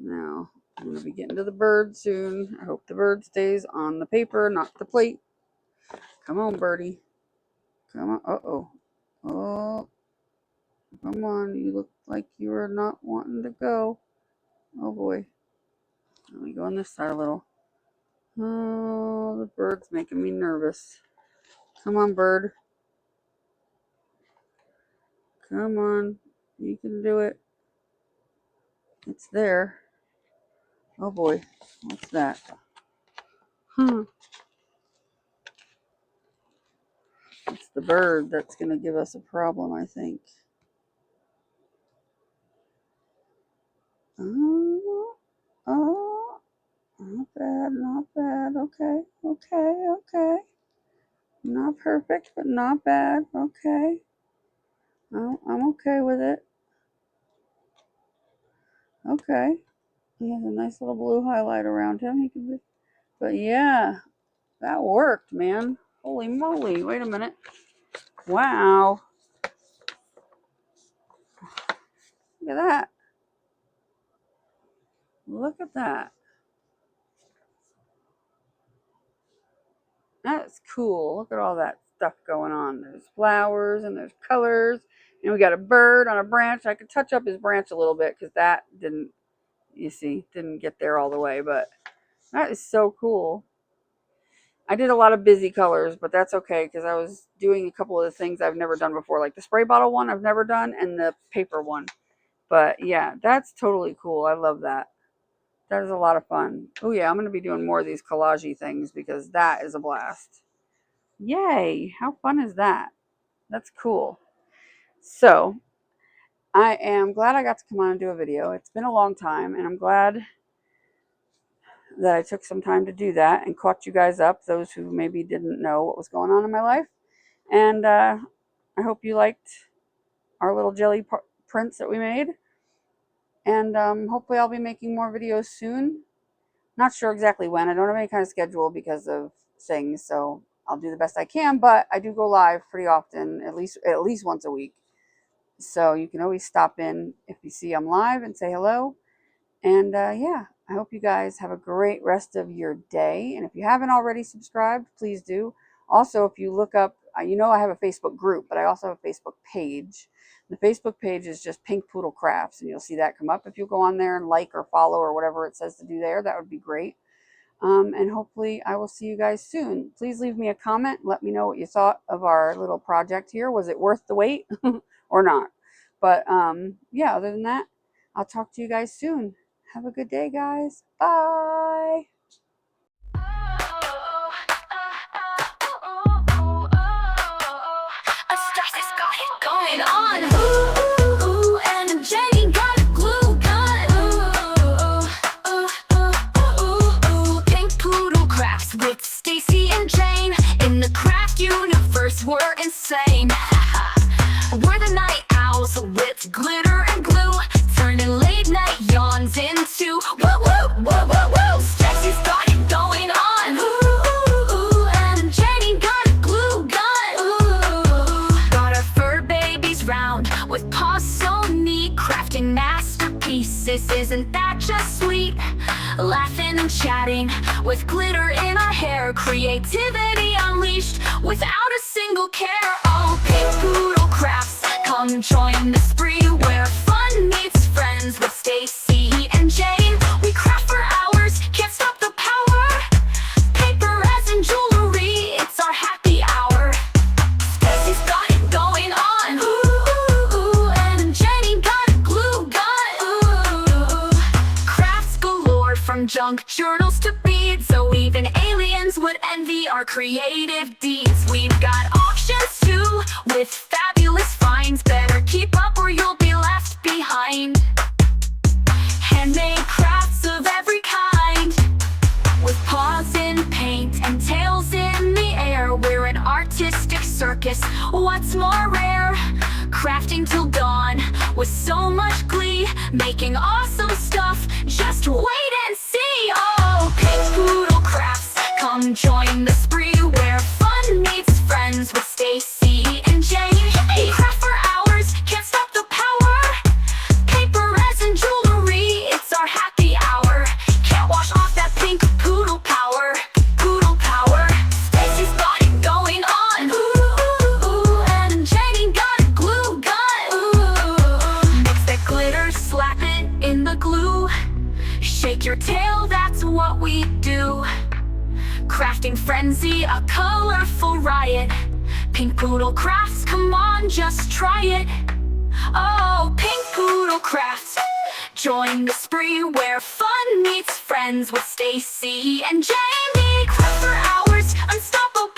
Now, I'm going to be getting to the bird soon. I hope the bird stays on the paper, not the plate. Come on, birdie. Come on. Uh-oh. Oh, come on. You look like you are not wanting to go. Oh, boy. Let me go on this side a little. Oh, the bird's making me nervous. Come on, bird. Come on. You can do it. It's there. Oh, boy. What's that? It's the bird that's going to give us a problem, I think. Oh, not bad, not bad. Okay, okay, okay. Not perfect, but not bad. Okay. I'm okay with it. Okay. He has a nice little blue highlight around him. He can be, but yeah, that worked, man. Holy moly. Wait a minute. Wow. at that. Look at that. That's cool. Look at all that stuff going on. There's flowers and there's colors. And we got a bird on a branch. I could touch up his branch a little bit because that didn't, you see, didn't get there all the way. But that is so cool. I did a lot of busy colors, but that's okay because I was doing a couple of the things I've never done before. Like the spray bottle one I've never done and the paper one. But yeah, that's totally cool. I love that. That is a lot of fun. Oh yeah, I'm going to be doing more of these collage-y things because that is a blast. Yay! How fun is that? That's cool. So, I am glad I got to come on and do a video. It's been a long time, and I'm glad that I took some time to do that and caught you guys up, those who maybe didn't know what was going on in my life. And I hope you liked our little jelly prints that we made. And hopefully I'll be making more videos soon. Not sure exactly when. I don't have any kind of schedule because of things, so I'll do the best I can. But I do go live pretty often, at least once a week. So you can always stop in if you see I'm live and say hello. And yeah, I hope you guys have a great rest of your day. And if you haven't already subscribed, please do. Also, if you look up, you know I have a Facebook group, but I also have a Facebook page. The Facebook page is just Pink Poodle Crafts, and you'll see that come up. If you'll go on there and like or follow or whatever it says to do there, that would be great. And hopefully I will see you guys soon. Please leave me a comment. Let me know what you thought of our little project here. Was it worth the wait or not? But yeah, other than that, I'll talk to you guys soon. Have a good day, guys. Bye. Going on. Ooh, ooh, and Jenny got a glue gun. Ooh, Pink Poodle Crafts with Stacy and Jane. In the craft universe, we're insane. We're the night owls with glitter and glue, turning late night yawns into whoa, whoa, whoa, whoa, whoa. Stacy's got it going on. Ooh, and Jenny got a glue gun. Ooh, got our fur babies round with paws so neat, crafting masterpieces. Isn't that just sweet? Laughing and chatting with glitter in our hair, creativity unleashed without a single care. Oh, Pink Poodle Crafts, come join the spree where fun meets friends with Stacy and Jane. We craft for hours, can't stop the power. Paper, resin, jewelry, it's our happy hour. Stacy's got it going on. Ooh, and Jenny got a glue gun. Ooh, crafts galore from junk journals to beads, so even aliens would envy our creative deeds. We've got auctions too with fabulous finds. Better keep up or you'll be left behind. Handmade crafts of every kind, with paws in paint and tails in the air. We're an artistic circus, what's more rare? Crafting till dawn with so much glee, making awesome stuff, just wait and see. Oh, Pink Poodle Crafts, come join the spree where fun meets friends with Stacy and Jane. We craft for hours, can't stop the power. Paper, resin, jewelry, it's our happy hour. Can't wash off that pink poodle power. Poodle power. Stacy's got it going on. Ooh, and Jenny got a glue gun. Ooh, mix that glitter, slap it in the glue. Shake your tail, that's what we do. Crafting frenzy, a colorful riot. Pink Poodle Crafts, come on, just try it. Oh, Pink Poodle Crafts, join the spree where fun meets friends with Stacy and Jamie. Craft for hours, unstoppable.